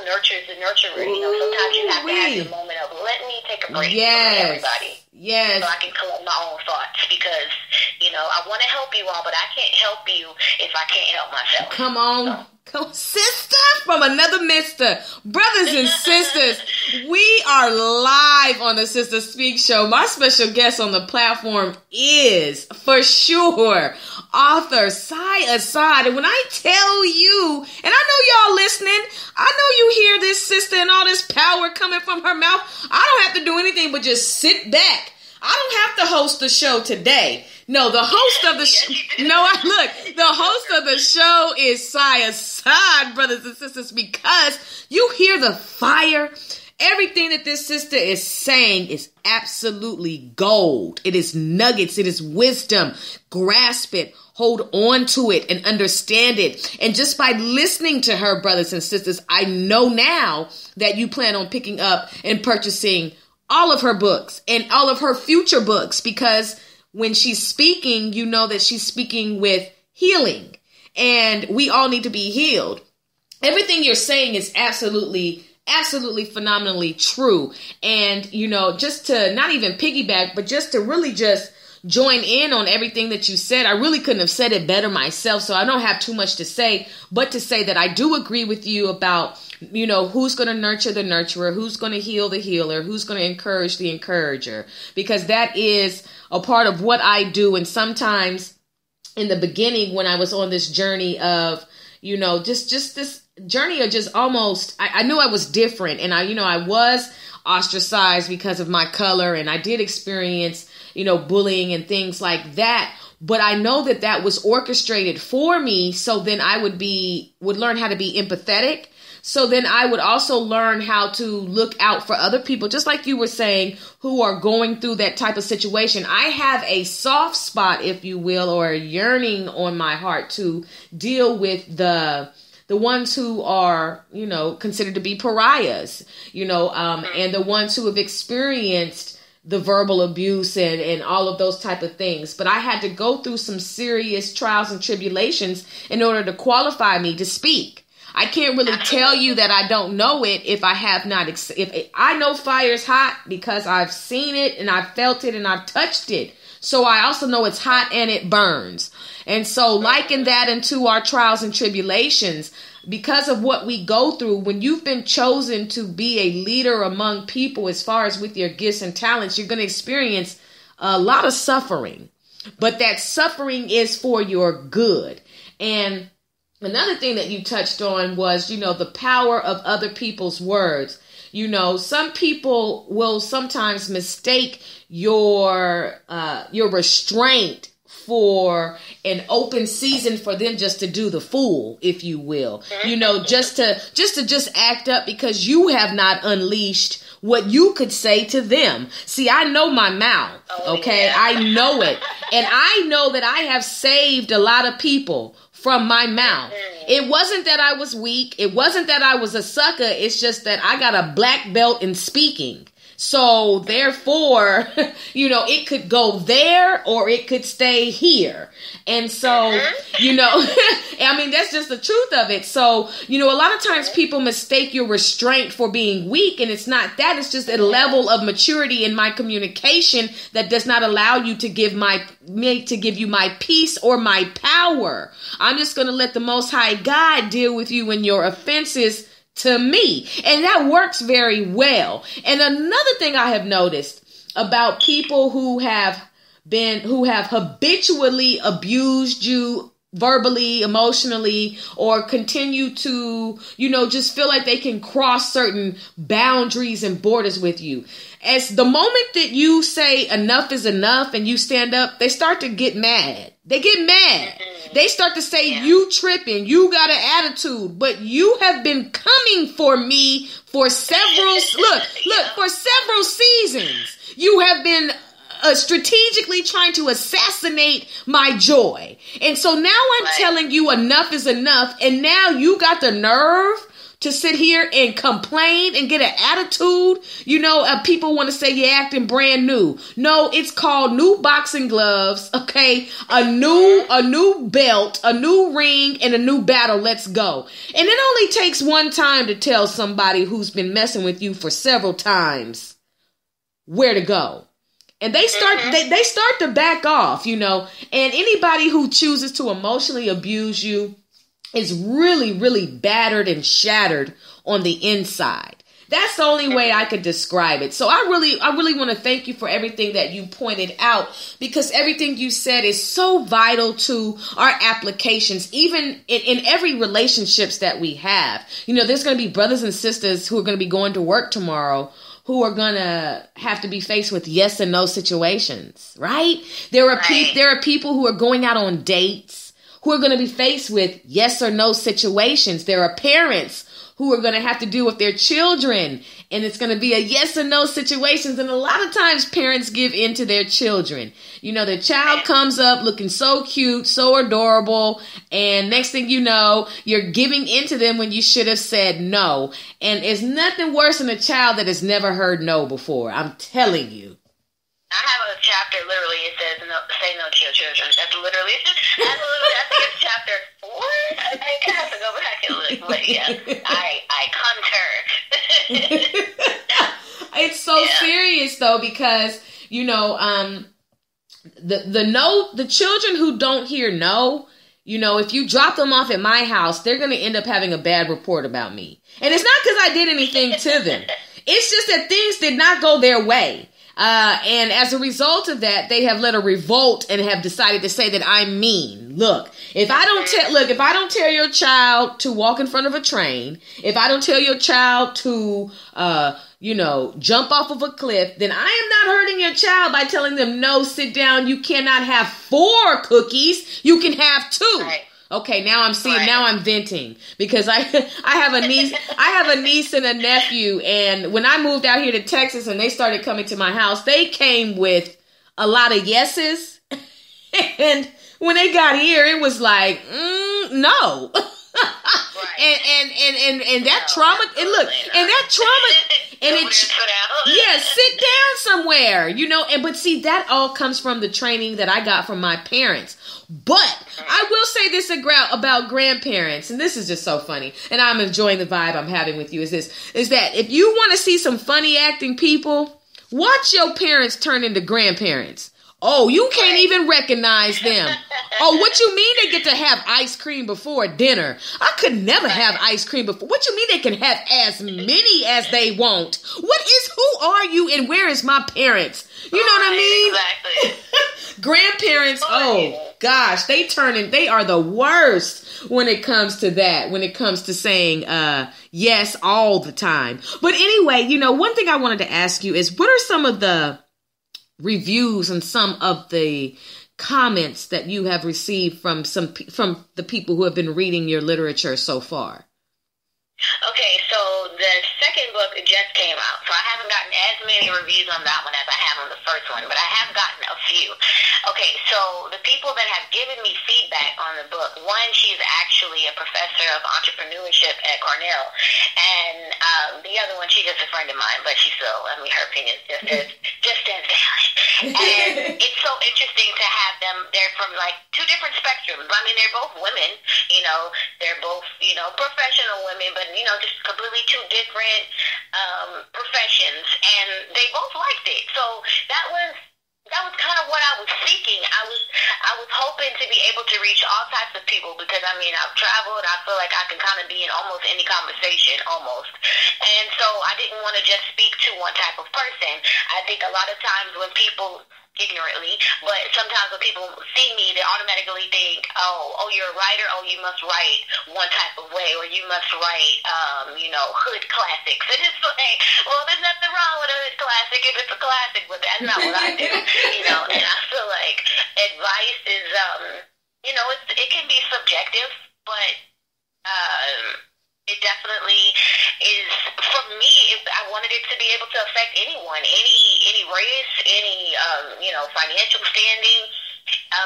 nurtures the nurturer? Sometimes you have to have your moment of let me take a break from everybody. Yes. So I can collect my own thoughts because I want to help you all, but I can't help you if I can't help myself. Come on. Sister from another mister. Brothers and sisters, we are live on the Sister Speak Show. My special guest on the platform is, for sure, author Asad. And when I tell you, and I know y'all listening, I know you hear this sister and all this power coming from her mouth. I don't have to do anything but just sit back. I don't have to host the show today. No, the host of the the host of the show is Asad, brothers and sisters, because you hear the fire. Everything that this sister is saying is absolutely gold. It is nuggets. It is wisdom. Grasp it, hold on to it, and understand it. And just by listening to her, brothers and sisters, I know now that you plan on picking up and purchasing all of her books and all of her future books, because when she's speaking, you know that she's speaking with healing, and we all need to be healed. Everything you're saying is absolutely phenomenally true. And, you know, just to not even piggyback, but just to really just join in on everything that you said. I really couldn't have said it better myself, so I don't have too much to say, but to say that I do agree with you about, you know, who's going to nurture the nurturer, who's going to heal the healer, who's going to encourage the encourager, because that is a part of what I do. And sometimes in the beginning, when I was on this journey of, you know, just this journey of just almost, I knew I was different, and I was ostracized because of my color, and I did experience, you know, bullying and things like that. But I know that that was orchestrated for me. So then I would learn how to be empathetic. So then I would also learn how to look out for other people, just like you were saying, who are going through that type of situation. I have a soft spot, if you will, or a yearning on my heart to deal with the ones who are, you know, considered to be pariahs, you know, and the ones who have experienced the verbal abuse and all of those type of things. But I had to go through some serious trials and tribulations in order to qualify me to speak. I can't really tell you that I don't know it if I have not. If I know fire's hot because I've seen it and I've felt it and I've touched it. So I also know it's hot and it burns. And so liken that into our trials and tribulations, because of what we go through. When you've been chosen to be a leader among people, as far as with your gifts and talents, you're going to experience a lot of suffering, but that suffering is for your good. And another thing that you touched on was, you know, the power of other people's words. You know, some people will sometimes mistake your restraint for an open season for them just to do the fool, if you will, you know, just to act up because you have not unleashed what you could say to them. See, I know my mouth. Okay. I know it. And I know that I have saved a lot of people from my mouth. It wasn't that I was weak. It wasn't that I was a sucker. It's just that I got a black belt in speaking. So therefore, you know, it could go there or it could stay here. And so, you know, I mean, that's just the truth of it. So, you know, a lot of times people mistake your restraint for being weak, and it's not that. It's just a level of maturity in my communication that does not allow you to give you my peace or my power. I'm just going to let the Most High God deal with you and your offenses to me. And that works very well. And another thing I have noticed about people who have habitually abused you verbally, emotionally, or continue to, you know, just feel like they can cross certain boundaries and borders with you. As the moment that you say enough is enough and you stand up, they start to get mad. They get mad. They start to say, you tripping, you got an attitude, but you have been coming for me for several seasons. You have been strategically trying to assassinate my joy. And so now I'm telling you enough is enough. And now you got the nerve to sit here and complain and get an attitude. You know, people want to say you're acting brand new. No, it's called new boxing gloves. Okay. A new belt, a new ring, and a new battle. Let's go. And it only takes one time to tell somebody who's been messing with you for several times where to go. And they start to back off, you know, and anybody who chooses to emotionally abuse you is really, really battered and shattered on the inside. That's the only way I could describe it. So I really want to thank you for everything that you pointed out, because everything you said is so vital to our applications, even in every relationships that we have. You know, there's going to be brothers and sisters who are going to be going to work tomorrow who are going to have to be faced with yes and no situations, right? There are people who are going out on dates who are going to be faced with yes or no situations. There are parents who are going to have to deal with their children, and it's going to be a yes or no situations. And a lot of times parents give in to their children. You know, their child comes up looking so cute, so adorable, and next thing you know, you're giving in to them when you should have said no. And it's nothing worse than a child that has never heard no before. I'm telling you. I have a chapter, literally, it says, no, say no to your children. That's literally, I think it's yeah. I concur. It's so serious though, because the children who don't hear no, if you drop them off at my house, they're going to end up having a bad report about me. And it's not because I did anything to them. It's just that things did not go their way. And as a result of that, they have led a revolt and have decided to say that I'm mean. Look, if I don't tell your child to walk in front of a train, if I don't tell your child to, jump off of a cliff, then I am not hurting your child by telling them, no, sit down. You cannot have 4 cookies. You can have 2. Right. Okay, now I'm venting because I have a niece and a nephew, and when I moved out here to Texas and they started coming to my house, they came with a lot of yeses, and when they got here, it was like, no. and that trauma, and look, and that trauma, and sit down somewhere, but see, that all comes from the training that I got from my parents. But I will say this about grandparents, and this is just so funny, and I'm enjoying the vibe I'm having with you, is that if you want to see some funny acting people, watch your parents turn into grandparents. Oh, you can't even recognize them. Oh, what you mean they get to have ice cream before dinner? I could never have ice cream before. What you mean they can have as many as they want? Who are you and where is my parents? You know what I mean? Exactly. Grandparents, oh gosh, they are the worst when it comes to that, when it comes to saying yes all the time. But anyway, one thing I wanted to ask you is, what are some of the reviews and some of the comments that you have received from the people who have been reading your literature so far? Okay, so the second book just came out, so I haven't gotten as many reviews on that one as I have on the first one, but I have gotten a few. Okay, so the people that have given me feedback on the book, one, she's actually a professor of entrepreneurship at Cornell, and the other one, she's just a friend of mine, but she's still, her opinion just as valid. And it's so interesting to have them. They're from like 2 different spectrums. I mean, they're both women, they're both, professional women, but just completely 2 different professions, and they both liked it. So that was kind of what I was seeking. I was hoping to be able to reach all types of people, because I've traveled. I feel like I can kind of be in almost any conversation, almost. And so I didn't want to just speak to one type of person. I think a lot of times when people, ignorantly, but sometimes when people see me, they automatically think, oh, you're a writer, oh, you must write one type of way, or you must write, hood classics. And it's like, well, there's nothing wrong with a hood classic if it's a classic, but that's not what I do, and I feel like advice is, it can be subjective, but, it definitely is, for me, I wanted it to be able to affect anyone, any race, any, financial standing,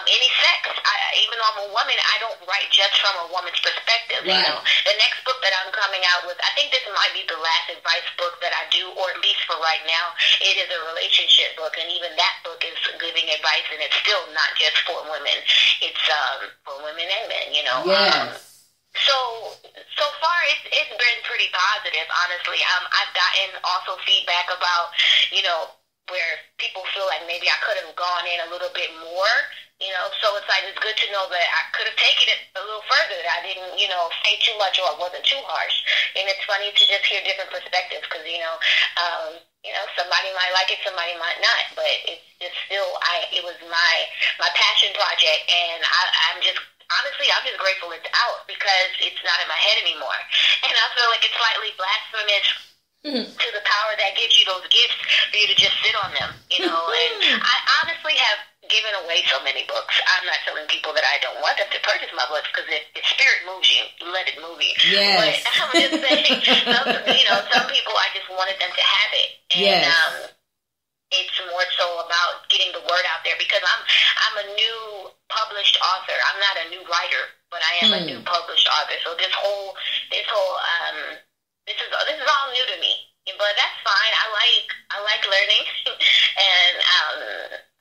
any sex. Even though I'm a woman, I don't write just from a woman's perspective. Right. The next book that I'm coming out with, I think this might be the last advice book that I do, or at least for right now. It is a relationship book, and even that book is giving advice, and it's still not just for women. It's for women and men, Yes. So far, it's been pretty positive, honestly. I've gotten also feedback about, where people feel like maybe I could have gone in a little bit more, so it's like, it's good to know that I could have taken it a little further, that I didn't, say too much, or I wasn't too harsh. And it's funny to just hear different perspectives, because, somebody might like it, somebody might not, but it's just still, it was my passion project, and I'm just grateful it's out, because it's not in my head anymore. And I feel like it's slightly blasphemous to the power that gives you those gifts for you to just sit on them, And I honestly have given away so many books. I'm not telling people that I don't want them to purchase my books, because if spirit moves you, let it move you. Yes. But I'm just saying, some people, I just wanted them to have it. And, yes. It's more so about getting the word out there, because I'm a new published author. I'm not a new writer, but I am a new published author. So this whole this is all new to me. But that's fine. I like learning, and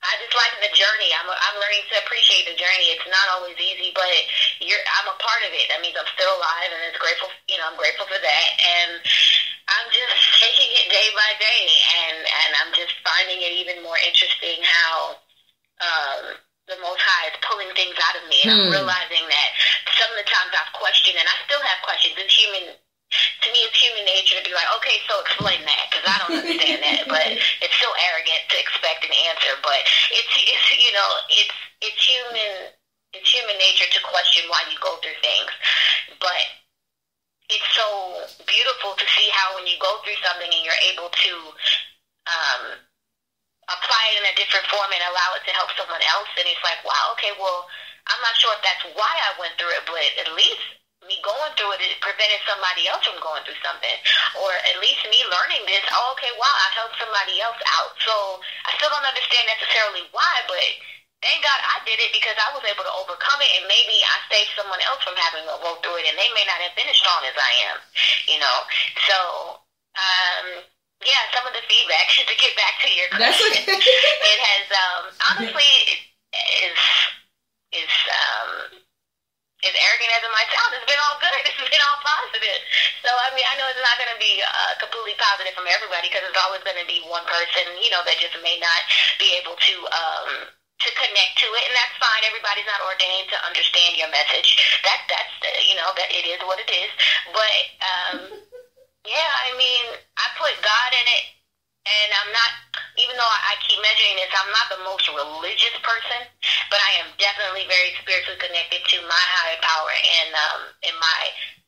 I just like the journey. I'm learning to appreciate the journey. It's not always easy, but I'm a part part of it. That means I'm still alive, and it's grateful. I'm grateful for that, and I'm just taking it day by day, and I'm just finding it even more interesting how the Most High is pulling things out of me, and I'm realizing that some of the times I've questioned, and I still have questions. It's human. To me, it's human nature to be like, okay, so explain that, because I don't understand that. But it's so arrogant to expect an answer. But it's human. It's human nature to question why you go through things. But it's so beautiful to see how when you go through something and you're able to apply it in a different form and allow it to help someone else, and it's like, wow, okay, well, I'm not sure if that's why I went through it, but at least me going through it prevented somebody else from going through something. Or at least me learning this, oh, okay, wow, I helped somebody else out. So I still don't understand necessarily why, but thank God I did it because I was able to overcome it, and maybe I saved someone else from having to go through it, and they may not have been as strong as I am, So, yeah, some of the feedback, to get back to your question, it has, honestly, as arrogant as it might sound, it's been all good. It's been all positive. So, I mean, I know it's not going to be completely positive from everybody because it's always going to be one person, that just may not be able to connect to it, and that's fine. Everybody's not ordained to understand your message. That's that it is what it is. But, yeah, I mean, I put God in it. And I'm not, even though I keep measuring this, I'm not the most religious person, but I am definitely very spiritually connected to my higher power and my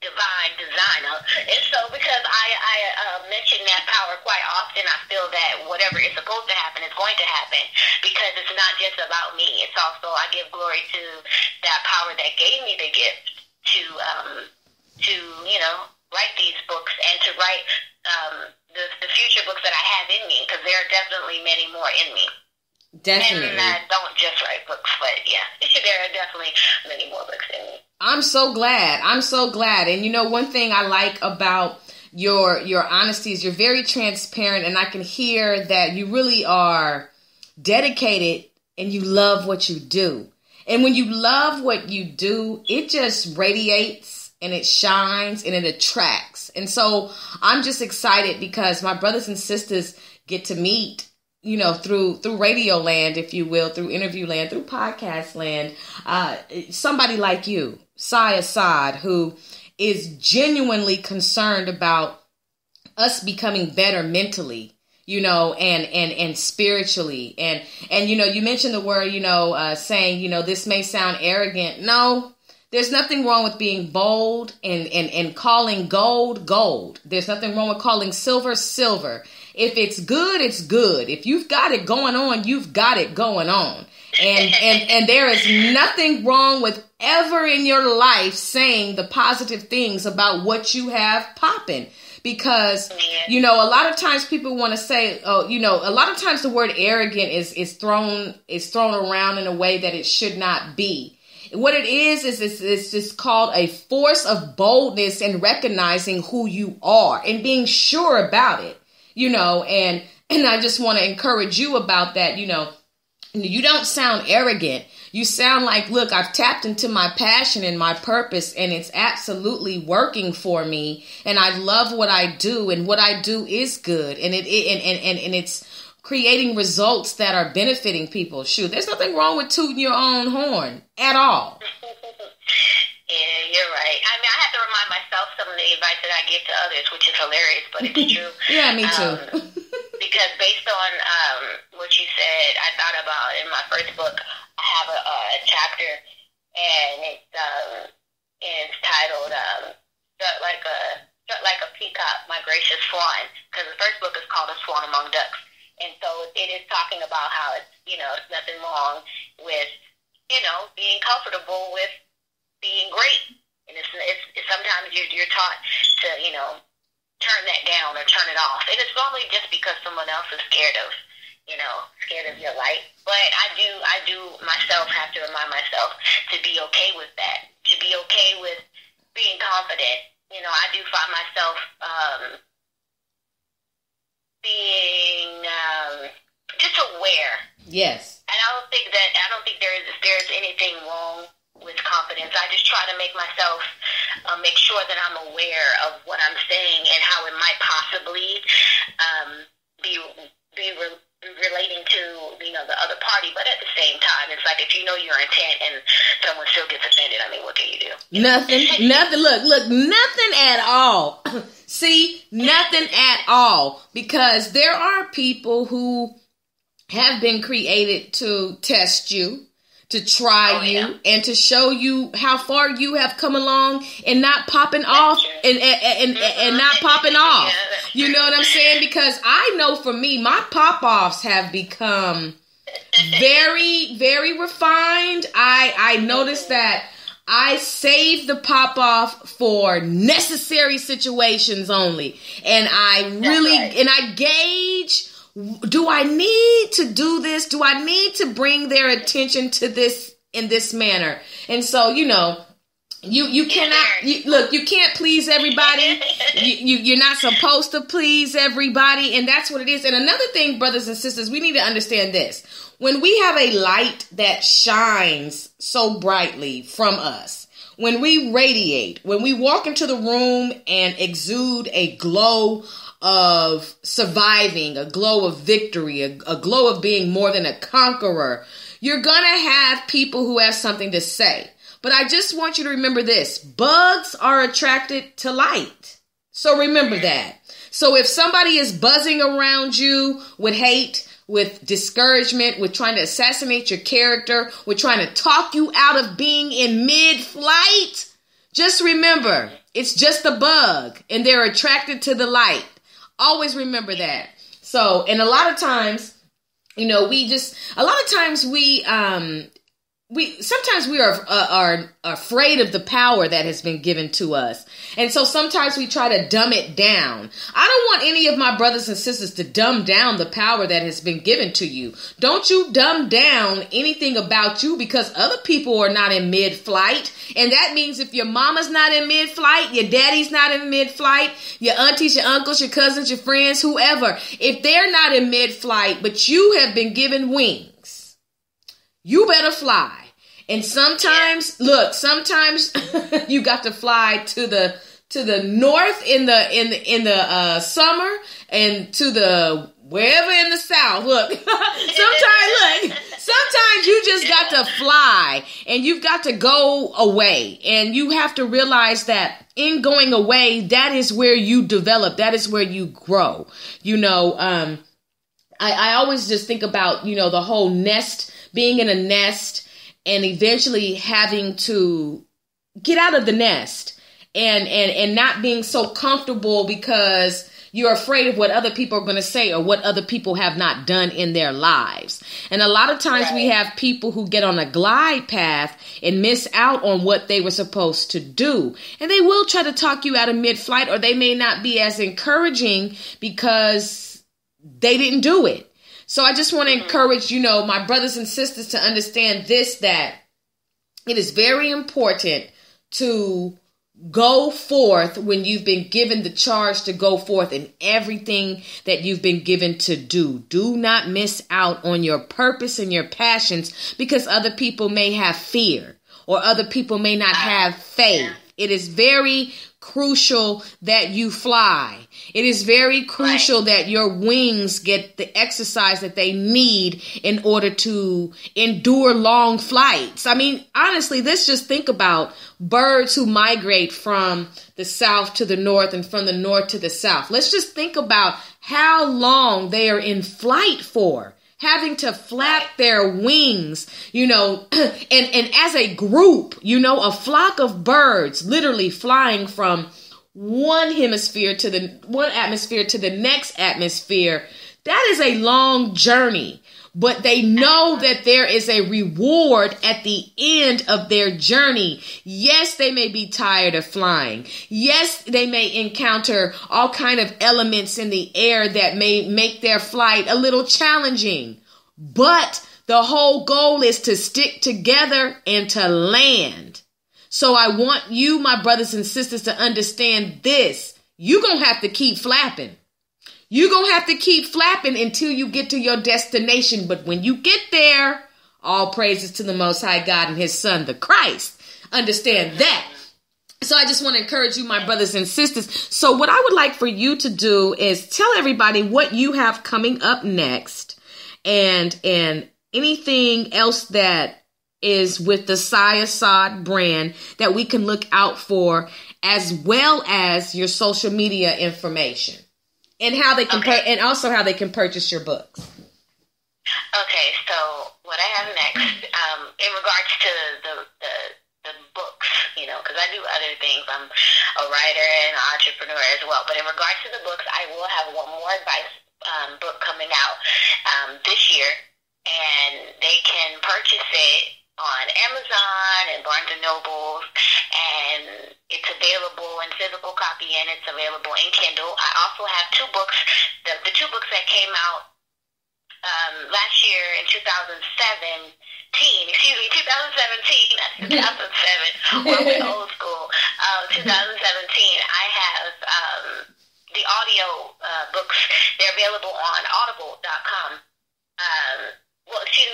divine designer. And so because I mention that power quite often, I feel that whatever is supposed to happen is going to happen because it's not just about me. It's also, I give glory to that power that gave me the gift to write these books and to write the future books that I have in me, because there are definitely many more in me. Definitely. And I don't just write books, but yeah, there are definitely many more books in me. I'm so glad. And one thing I like about your honesty is you're very transparent, and I can hear that you really are dedicated and you love what you do. And when you love what you do, it just radiates and it shines and it attracts. And so I'm just excited because my brothers and sisters get to meet, through radio land, if you will, through interview land, through podcast land, somebody like you, Asad, who is genuinely concerned about us becoming better mentally, and spiritually. And you mentioned the word, saying, this may sound arrogant. No. There's nothing wrong with being bold and calling gold, gold. There's nothing wrong with calling silver, silver. If it's good, it's good. If you've got it going on, you've got it going on. And there is nothing wrong with ever in your life saying the positive things about what you have popping. Because, a lot of times people want to say, a lot of times the word arrogant is thrown around in a way that it should not be. What it is it's just called a force of boldness and recognizing who you are and being sure about it, and I just want to encourage you about that. You don't sound arrogant. You sound like, look, I've tapped into my passion and my purpose, and it's absolutely working for me. And I love what I do, and what I do is good. And it's creating results that are benefiting people. Shoot, there's nothing wrong with tooting your own horn at all. Yeah, you're right. I mean, I have to remind myself some of the advice that I give to others, which is hilarious, but it's true. Yeah, me too. Because based on what you said, I thought about in my first book, I have a chapter, and it's titled "Strut Like a Peacock, My Gracious Swan," because the first book is called "A Swan Among Ducks." And so it is talking about how it's nothing wrong with, being comfortable with being great. And it's sometimes you're taught to, turn that down or turn it off. And it's normally just because someone else is scared of your light. But I do myself have to remind myself to be okay with that, to be okay with being confident. I do find myself, being just aware. Yes. And I don't think there's anything wrong with confidence. I just try to make myself make sure that I'm aware of what I'm saying and how it might possibly be relating to, the other party. But at the same time, it's like, if you know your intent and someone still gets offended, I mean, what can you do? Nothing. Look, nothing at all. See, nothing at all. Because there are people who have been created to test you, to try you, and to show you how far you have come along and not popping off and not popping off. You know what I'm saying? Because I know for me, my pop-offs have become very, very refined. I noticed that I save the pop-off for necessary situations only. And I really, and I gauge, do I need to do this? Do I need to bring their attention to this in this manner? And so, you cannot, you can't please everybody. You're not supposed to please everybody. And that's what it is. And another thing, brothers and sisters, we need to understand this. When we have a light that shines so brightly from us, when we radiate, when we walk into the room and exude a glow of surviving, a glow of victory, a glow of being more than a conqueror, you're going to have people who have something to say. But I just want you to remember this. Bugs are attracted to light. So remember that. So if somebody is buzzing around you with hate, with discouragement, with trying to assassinate your character, with trying to talk you out of being in mid-flight, just remember, it's just a bug and they're attracted to the light. Always remember that. So, and a lot of times, sometimes we are afraid of the power that has been given to us. And so sometimes we try to dumb it down. I don't want any of my brothers and sisters to dumb down the power that has been given to you. Don't you dumb down anything about you, because other people are not in mid-flight. And that means if your mama's not in mid-flight, your daddy's not in mid-flight, your aunties, your uncles, your cousins, your friends, whoever, if they're not in mid-flight, but you have been given wings, you better fly. And sometimes, sometimes you got to fly to the north in the summer, and to the wherever in the south. Sometimes you just got to fly, and you've got to go away, and you have to realize that in going away, that is where you develop, that is where you grow. I always just think about, the whole nest, being in a nest, and eventually having to get out of the nest and not being so comfortable because you're afraid of what other people are going to say or what other people have not done in their lives. And a lot of times we have people who get on a glide path and miss out on what they were supposed to do. And they will try to talk you out of mid-flight, or they may not be as encouraging because they didn't do it. So I just want to encourage, my brothers and sisters to understand this, that it is very important to go forth when you've been given the charge to go forth in everything that you've been given to do. Do not miss out on your purpose and your passions because other people may have fear or other people may not have faith. It is very crucial that you fly. It is very crucial that your wings get the exercise that they need in order to endure long flights. I mean, honestly, let's just think about birds who migrate from the south to the north and from the north to the south. Let's just think about how long they are in flight for, having to flap their wings, and as a group, a flock of birds literally flying from one atmosphere to the next atmosphere. That is a long journey, but they know that there is a reward at the end of their journey. Yes, they may be tired of flying. Yes, they may encounter all kind of elements in the air that may make their flight a little challenging, but the whole goal is to stick together and to land. So I want you, my brothers and sisters, to understand this. You're going to have to keep flapping. You're going to have to keep flapping until you get to your destination. But when you get there, All praises to the Most High God and his son, the Christ. Understand that. So I just want to encourage you, my brothers and sisters. So what I would like for you to do is tell everybody what you have coming up next, and anything else that is with the Asad brand that we can look out for, as well as your social media information and how they can and also how they can purchase your books. Okay, so what I have next, in regards to the books, you know, because I do other things. I'm a writer and an entrepreneur as well. But in regards to the books, I will have one more advice book coming out this year, and they can purchase it on Amazon and Barnes and Nobles, and it's available in physical copy and it's available in Kindle. I also have two books, the two books that came out last year in 2017, 2017, that's 2007, we're old school. 2017, I have the audio books. They're available on audible.com.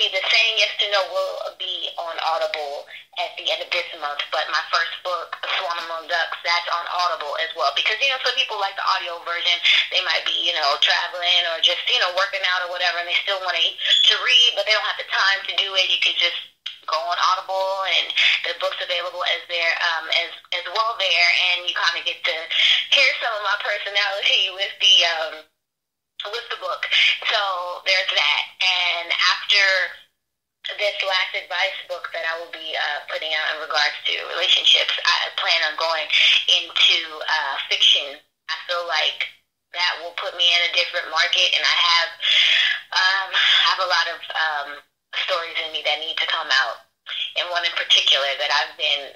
The Saying Yes to No will be on Audible at the end of this month, but my first book, A Swan Among Ducks, that's on Audible as well. Because, you know, some people like the audio version. They might be, you know, traveling or just, you know, working out or whatever, and they still want to read, but they don't have the time to do it. You could just go on Audible, and the book's available as well there, and you kind of get to hear some of my personality with the book. So there's that. And after this last advice book that I will be putting out in regards to relationships, I plan on going into fiction. I feel like that will put me in a different market, and I have a lot of stories in me that need to come out, and one in particular that I've been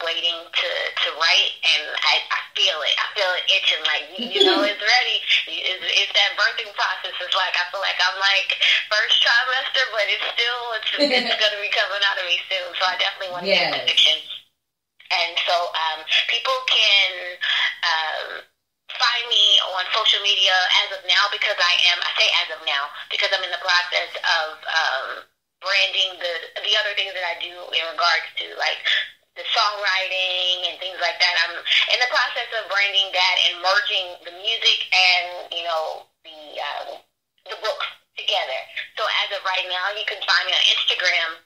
waiting to write, and I feel it. I feel it itching, like, you know, it's ready. It's that birthing process. It's like, I feel like I'm like first trimester, but it's going to be coming out of me soon. So I definitely want to get into fiction. And so people can find me on social media as of now, because I say as of now, because I'm in the process of branding the other things that I do in regards to, like, the songwriting and things like that. I'm in the process of branding that and merging the music and, you know, the books together. So as of right now, you can find me on Instagram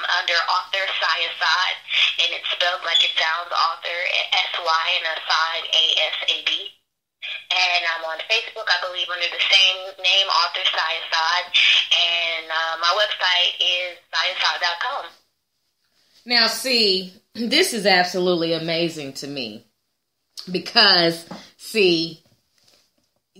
under author Asad, and it's spelled like it sounds, author S-Y and Asad A-S-A-D. And I'm on Facebook, I believe, under the same name, author Asad, and my website is sayasad.com. Now, see, this is absolutely amazing to me because, see,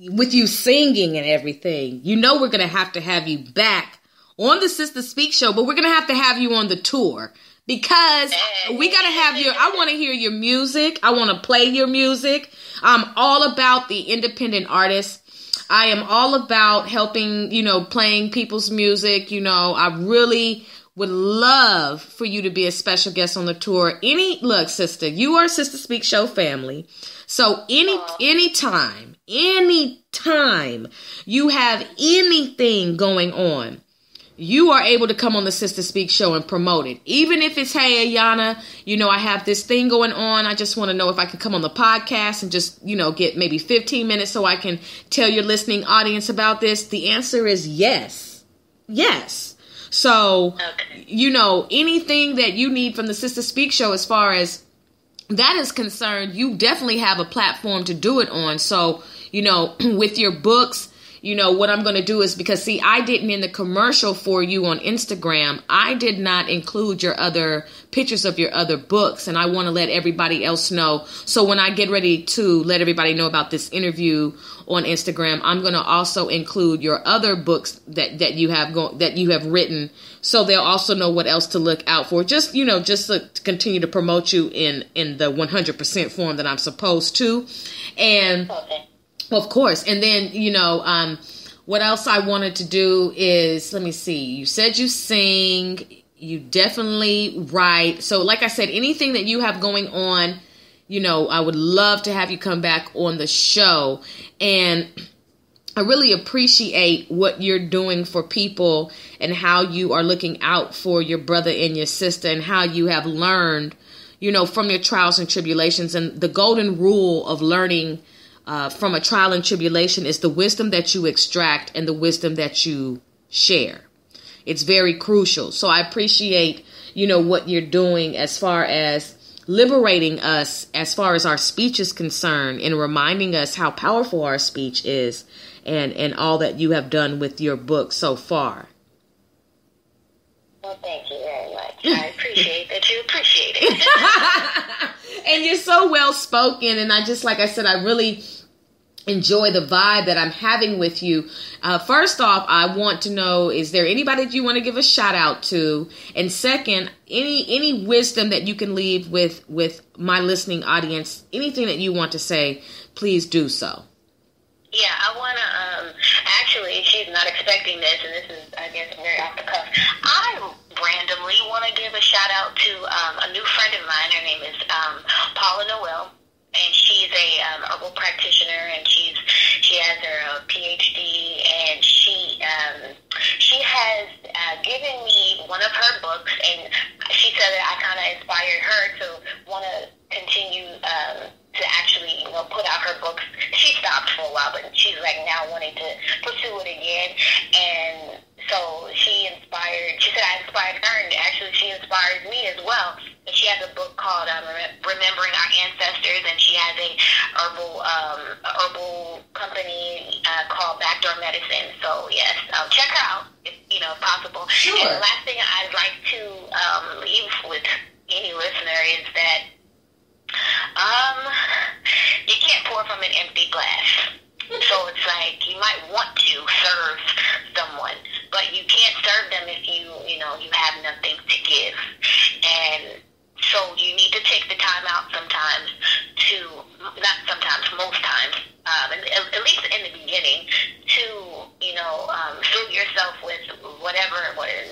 with you singing and everything, you know we're going to have you back on the Sister Speak show, but we're going to have you on the tour because we got to have I want to hear your music. I want to play your music. I'm all about the independent artists. I am all about helping, you know, playing people's music. You know, I really would love for you to be a special guest on the tour. Look, sister, you are Sister Speak Show family. So anytime you have anything going on, you are able to come on the Sister Speak show and promote it. Even if it's, hey, Ayana, you know, I have this thing going on. I just want to know if I can come on the podcast and just, you know, get maybe 15 minutes so I can tell your listening audience about this. The answer is yes. Yes. So, you know, anything that you need from the Sister Speak show as far as that is concerned, you definitely have a platform to do it on. So, you know, with your books, you know, what I'm going to do is, because, see, I didn't, in the commercial for you on Instagram, I did not include your other pictures of your other books. And I want to let everybody else know. So when I get ready to let everybody know about this interview on Instagram, I'm going to also include your other books that you have written. So they'll also know what else to look out for. Just, you know, just to continue to promote you in the 100% form that I'm supposed to. And of course. And then, you know, what else I wanted to do is, let me see. You said you sing. You definitely write. So like I said, anything that you have going on, you know, I would love to have you come back on the show. And I really appreciate what you're doing for people and how you are looking out for your brother and your sister and how you have learned, from your trials and tribulations. And the golden rule of learning from a trial and tribulation is the wisdom that you extract and the wisdom that you share. It's very crucial. So I appreciate, what you're doing as far as liberating us as far as our speech is concerned and reminding us how powerful our speech is and all that you have done with your book so far. Well, thank you very much. I appreciate that you appreciate it. And you're so well spoken. And I just, like I said, I really enjoy the vibe that I'm having with you. First off, I want to know, is there anybody that you want to give a shout out to? And second, any wisdom that you can leave with my listening audience, anything that you want to say, please do so. Yeah, I want to, actually, she's not expecting this, and this is, I guess, very off the cuff. I randomly want to give a shout out to a new friend of mine. Her name is Paula Noel, and she's a herbal practitioner, and she has her PhD, and she has given me one of her books, and she said that I kind of inspired her to want to continue to actually, put out her books. She stopped for a while, but she's like now wanting to pursue it again. And so she said I inspired her, and actually she inspired me as well. And she has a book called Remembering Our Ancestors, and she has a herbal company called Backdoor Medicine. So yes, check her out if possible. Sure. And the last thing I'd like to leave with any listener is that you can't pour from an empty glass. So it's like you might want to serve someone, but you can't serve them if you have nothing to give. And so you need to take the time out sometimes most times, at least in the beginning, to fill yourself with whatever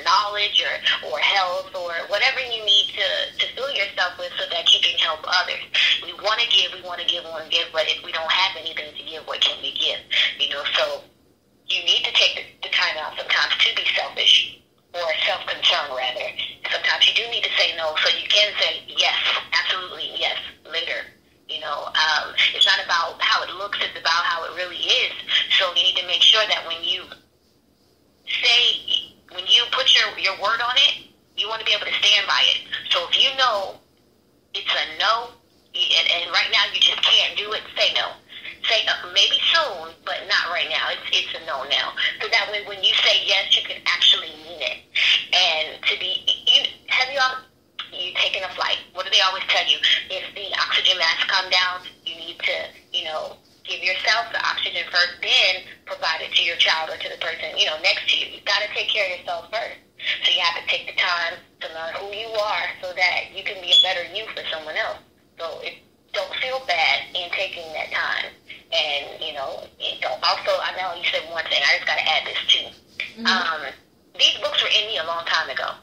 knowledge or health or whatever you need to fill yourself with so that you can help others. We want to give, but if we don't have anything to give, what can we give? So you need to take the time out sometimes to be selfish or self-concerned rather. Sometimes you do need to say no so you can say yes, absolutely yes, later. It's not about how it looks, it's about how it really is. So you need to make sure that when you put your word on it, you want to be able to stand by it. So if you know it's a no, and right now you just can't do it, say no. Say maybe soon, but not right now. It's a no now. So that way when you say yes, you can actually mean it. And you taking a flight, what do they always tell you? If the oxygen mask come down, you need to, give yourself the oxygen first, then provide it to your child or to the person, next to you. You've got to take care of yourself first. So you have to take the time to learn who you are so that you can be a better you for someone else. So don't feel bad in taking that time. And, also, I know you said one thing, I just got to add this too. Mm-hmm. These books were in me a long time ago.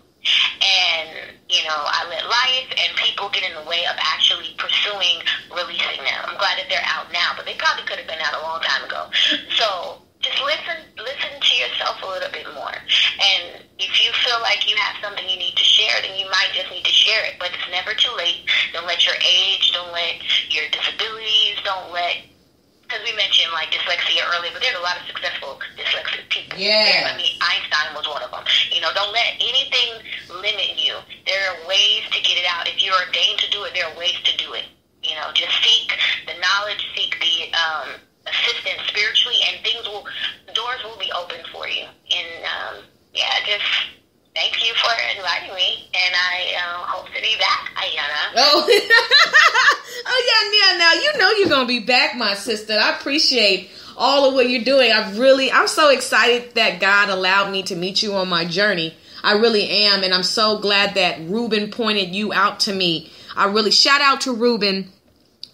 And, I let life and people get in the way of actually pursuing releasing them. I'm glad that they're out now, but they probably could have been out a long time ago. So just listen to yourself a little bit more. And if you feel like you have something you need to share, then you might just need to share it. But it's never too late. Don't let your age, don't let your disabilities, because we mentioned like dyslexia earlier, but there's a lot of successful dyslexic people. Yeah. Einstein was one of them. Don't let anything limit you. There are ways to get it out. If you're ordained to do it, there are ways to do it. Just seek the knowledge, seek the assistance spiritually, and doors will be open for you. And just thank you for inviting me, and I hope to be back, Ayana. Oh yeah, now you're gonna be back, my sister. I appreciate all of what you're doing. I'm so excited that God allowed me to meet you on my journey. I really am, and I'm so glad that Ruben pointed you out to me. I really shout out to Ruben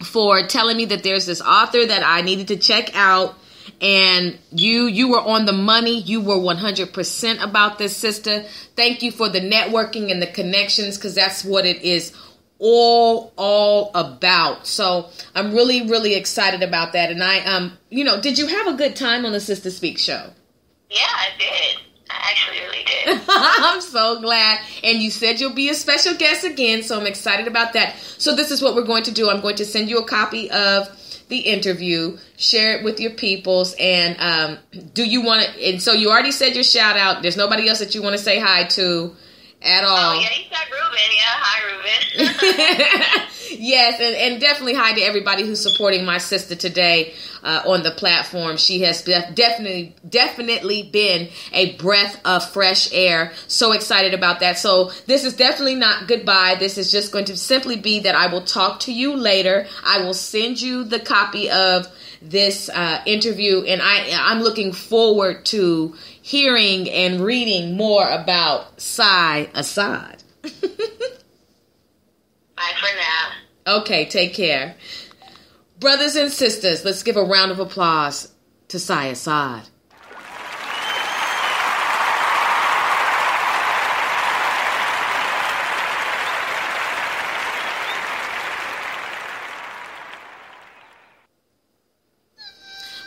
for telling me that there's this author that I needed to check out. And you were on the money. You were 100% about this, sister. Thank you for the networking and the connections, because that's what it is all about. So I'm really, really excited about that. And I, did you have a good time on the Sister Speak show? Yeah, I did. I actually really did. I'm so glad. And you said you'll be a special guest again, so I'm excited about that. So this is what we're going to do. I'm going to send you a copy of the interview, share it with your peoples, and do you want to, and so you already said your shout out. There's nobody else that you want to say hi to at all? Oh, yeah, you said Ruben. Yeah, hi, Ruben. Yes, and definitely hi to everybody who's supporting my sister today on the platform. She has definitely been a breath of fresh air. So excited about that. So this is definitely not goodbye. This is just going to simply be that I will talk to you later. I will send you the copy of this interview, and I'm looking forward to hearing and reading more about Asad. Bye for now. Okay, take care. Brothers and sisters, let's give a round of applause to Asad.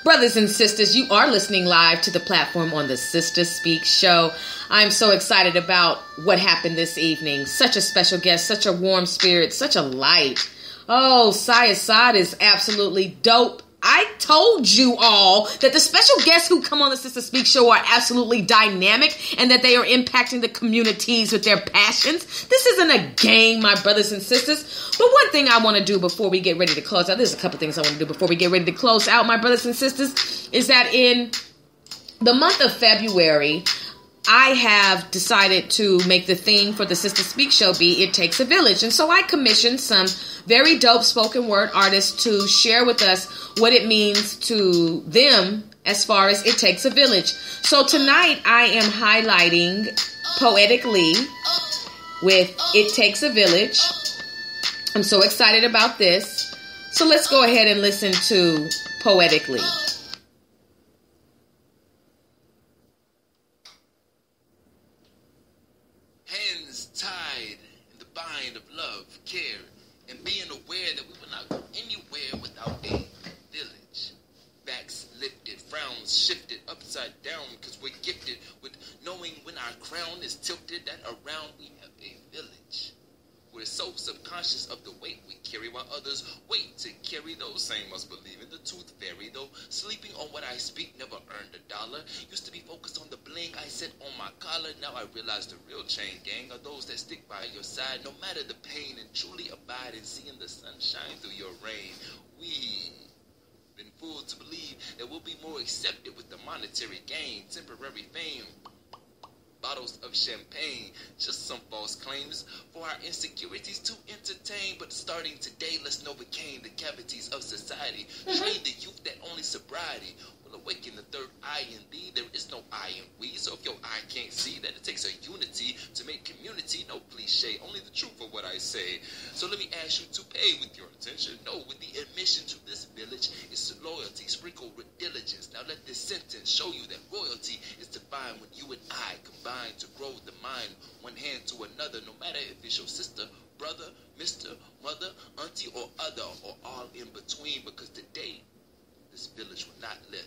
Brothers and sisters, you are listening live to the platform on the Sister Speak show. I'm so excited about what happened this evening. Such a special guest, such a warm spirit, such a light. Oh, Asad is absolutely dope. I told you all that the special guests who come on the Sister Speak show are absolutely dynamic and that they are impacting the communities with their passions. This isn't a game, my brothers and sisters. But one thing I want to do before we get ready to close out, there's a couple things I want to do before we get ready to close out, my brothers and sisters, is that in the month of February, I have decided to make the theme for the Sister Speak show be It Takes a Village. And so I commissioned some very dope spoken word artists to share with us what it means to them as far as it takes a village. So tonight I am highlighting Poetically with It Takes a Village. I'm so excited about this. So let's go ahead and listen to Poetically. Hands tied in the bind of love, care, and being aware that we will not go anywhere without a village. Backs lifted, frowns shifted upside down, because we're gifted with knowing when our crown is tilted that around we have a village. We're so subconscious of the weight we carry while others wait to carry those same must believe in the tooth fairy, though sleeping on what I speak never earned $1. Used to be focused on the bling I set on my collar. Now I realize the real chain gang are those that stick by your side no matter the pain and truly abide in seeing the sun shine through your rain. We've been fooled to believe that we'll be more accepted with the monetary gain, temporary fame, bottles of champagne, just some false claims for our insecurities to entertain. But starting today, let's Novocaine the cavities of society. Train the youth that only sobriety will awaken the third eye in thee. There is no I in we, so if your eye can't see that it takes a unity to make community, no cliche, only the truth of what I say. So let me ask you to pay with your attention. No, with the admission to this village is loyalty sprinkled with diligence. Now let this sentence show you that royalty is defined when you and I combine to grow the mind, one hand to another, no matter if it's your sister, brother, mister, mother, auntie, or other, or all in between, because today this village will not let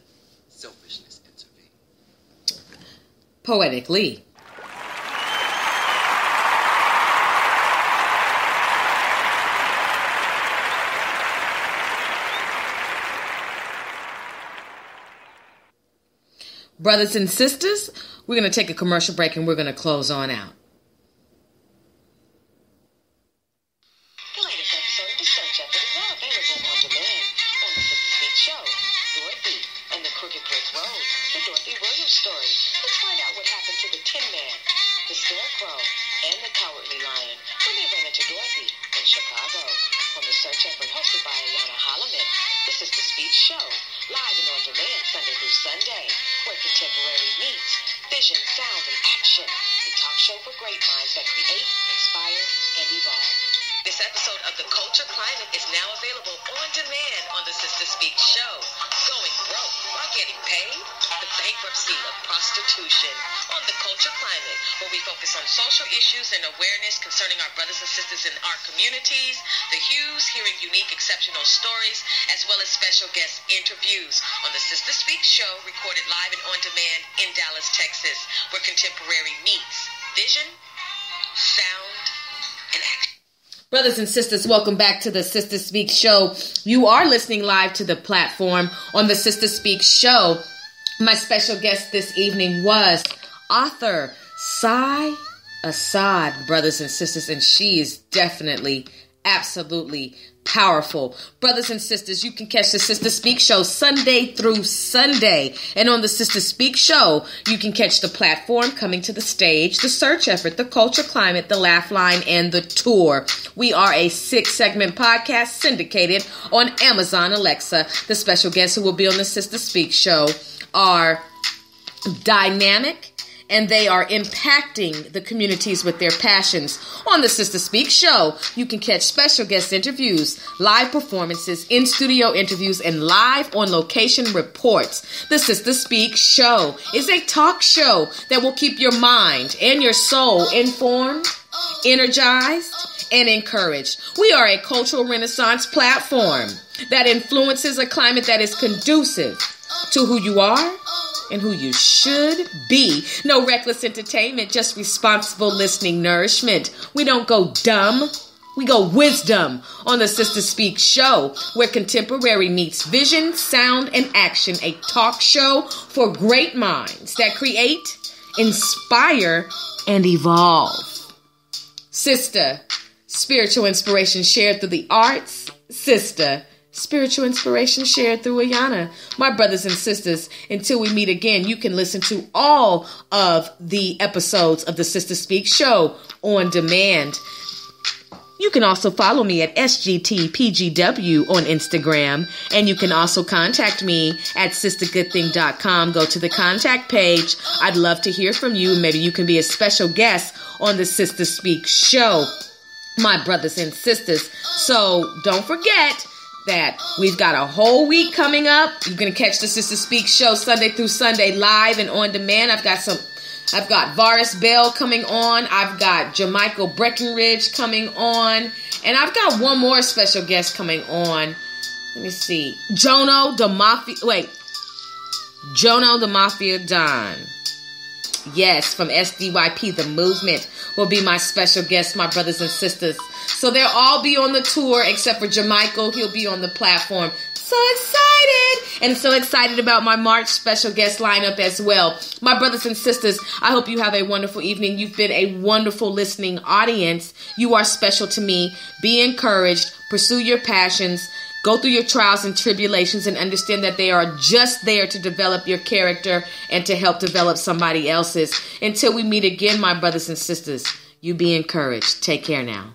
selfishness intervene. Poetically. Brothers and sisters, we're going to take a commercial break and we're going to close on out. The latest episode of The Search Effort is now available on demand on the Sister Speak show. Dorothy and the Crooked Brick Road, the Dorothy Williams story. Let's find out what happened to the Tin Man, the Scarecrow, and the Cowardly Lion when they ran into Dorothy in Chicago. From The Search Effort, hosted by Ayana Holloman, the Sister Speak show, live and on demand Sunday through Sunday, where contemporary meets vision, sound, and action. The talk show for great minds that create, inspire, and evolve. This This episode of The Culture Climate is now available on demand on the Sister Speak show. Going broke while getting paid? The bankruptcy of prostitution on The Culture Climate, where we focus on social issues and awareness concerning our brothers and sisters in our communities, the hues, hearing unique, exceptional stories, as well as special guest interviews on the Sister Speak show, recorded live and on demand in Dallas, Texas, where contemporary meets vision, sound, and action. Brothers and sisters, welcome back to the Sister Speak show. You are listening live to the platform on the Sister Speak show. My special guest this evening was author Asad, brothers and sisters, and she is definitely, absolutely powerful. Brothers and sisters, you can catch the Sister Speak show Sunday through Sunday. And on the Sister Speak show, you can catch the platform, coming to the stage, the search effort, the culture climate, the laugh line, and the tour. We are a 6-segment podcast syndicated on Amazon Alexa. The special guests who will be on the Sister Speak show are dynamic, and they are impacting the communities with their passions. On the Sister Speak show, you can catch special guest interviews, live performances, in-studio interviews, and live on-location reports. The Sister Speak show is a talk show that will keep your mind and your soul informed, energized, and encouraged. We are a cultural renaissance platform that influences a climate that is conducive to who you are and who you should be. No reckless entertainment, just responsible listening nourishment. We don't go dumb, we go wisdom on the Sister Speak show, where contemporary meets vision, sound, and action. A talk show for great minds that create, inspire, and evolve. Sister, spiritual inspiration shared through the arts. Sister, spiritual inspiration shared through Ayana. My brothers and sisters, until we meet again, you can listen to all of the episodes of the Sister Speak show on demand. You can also follow me at SGTPGW on Instagram, and you can also contact me at sistergoodthing.com. Go to the contact page. I'd love to hear from you. Maybe you can be a special guest on the Sister Speak show, my brothers and sisters. So don't forget that we've got a whole week coming up. You're going to catch the Sister Speak show Sunday through Sunday live and on demand. I've got Varus Bell coming on. I've got Jermichael Breckenridge coming on. And I've got one more special guest coming on. Let me see. Jono the Mafia Don. Yes, from SDYP, The Movement, will be my special guest, my brothers and sisters. So they'll all be on the tour except for Jermichael. He'll be on the platform. So excited! And so excited about my March special guest lineup as well. My brothers and sisters, I hope you have a wonderful evening. You've been a wonderful listening audience. You are special to me. Be encouraged. Pursue your passions. Go through your trials and tribulations and understand that they are just there to develop your character and to help develop somebody else's. Until we meet again, my brothers and sisters, you be encouraged. Take care now.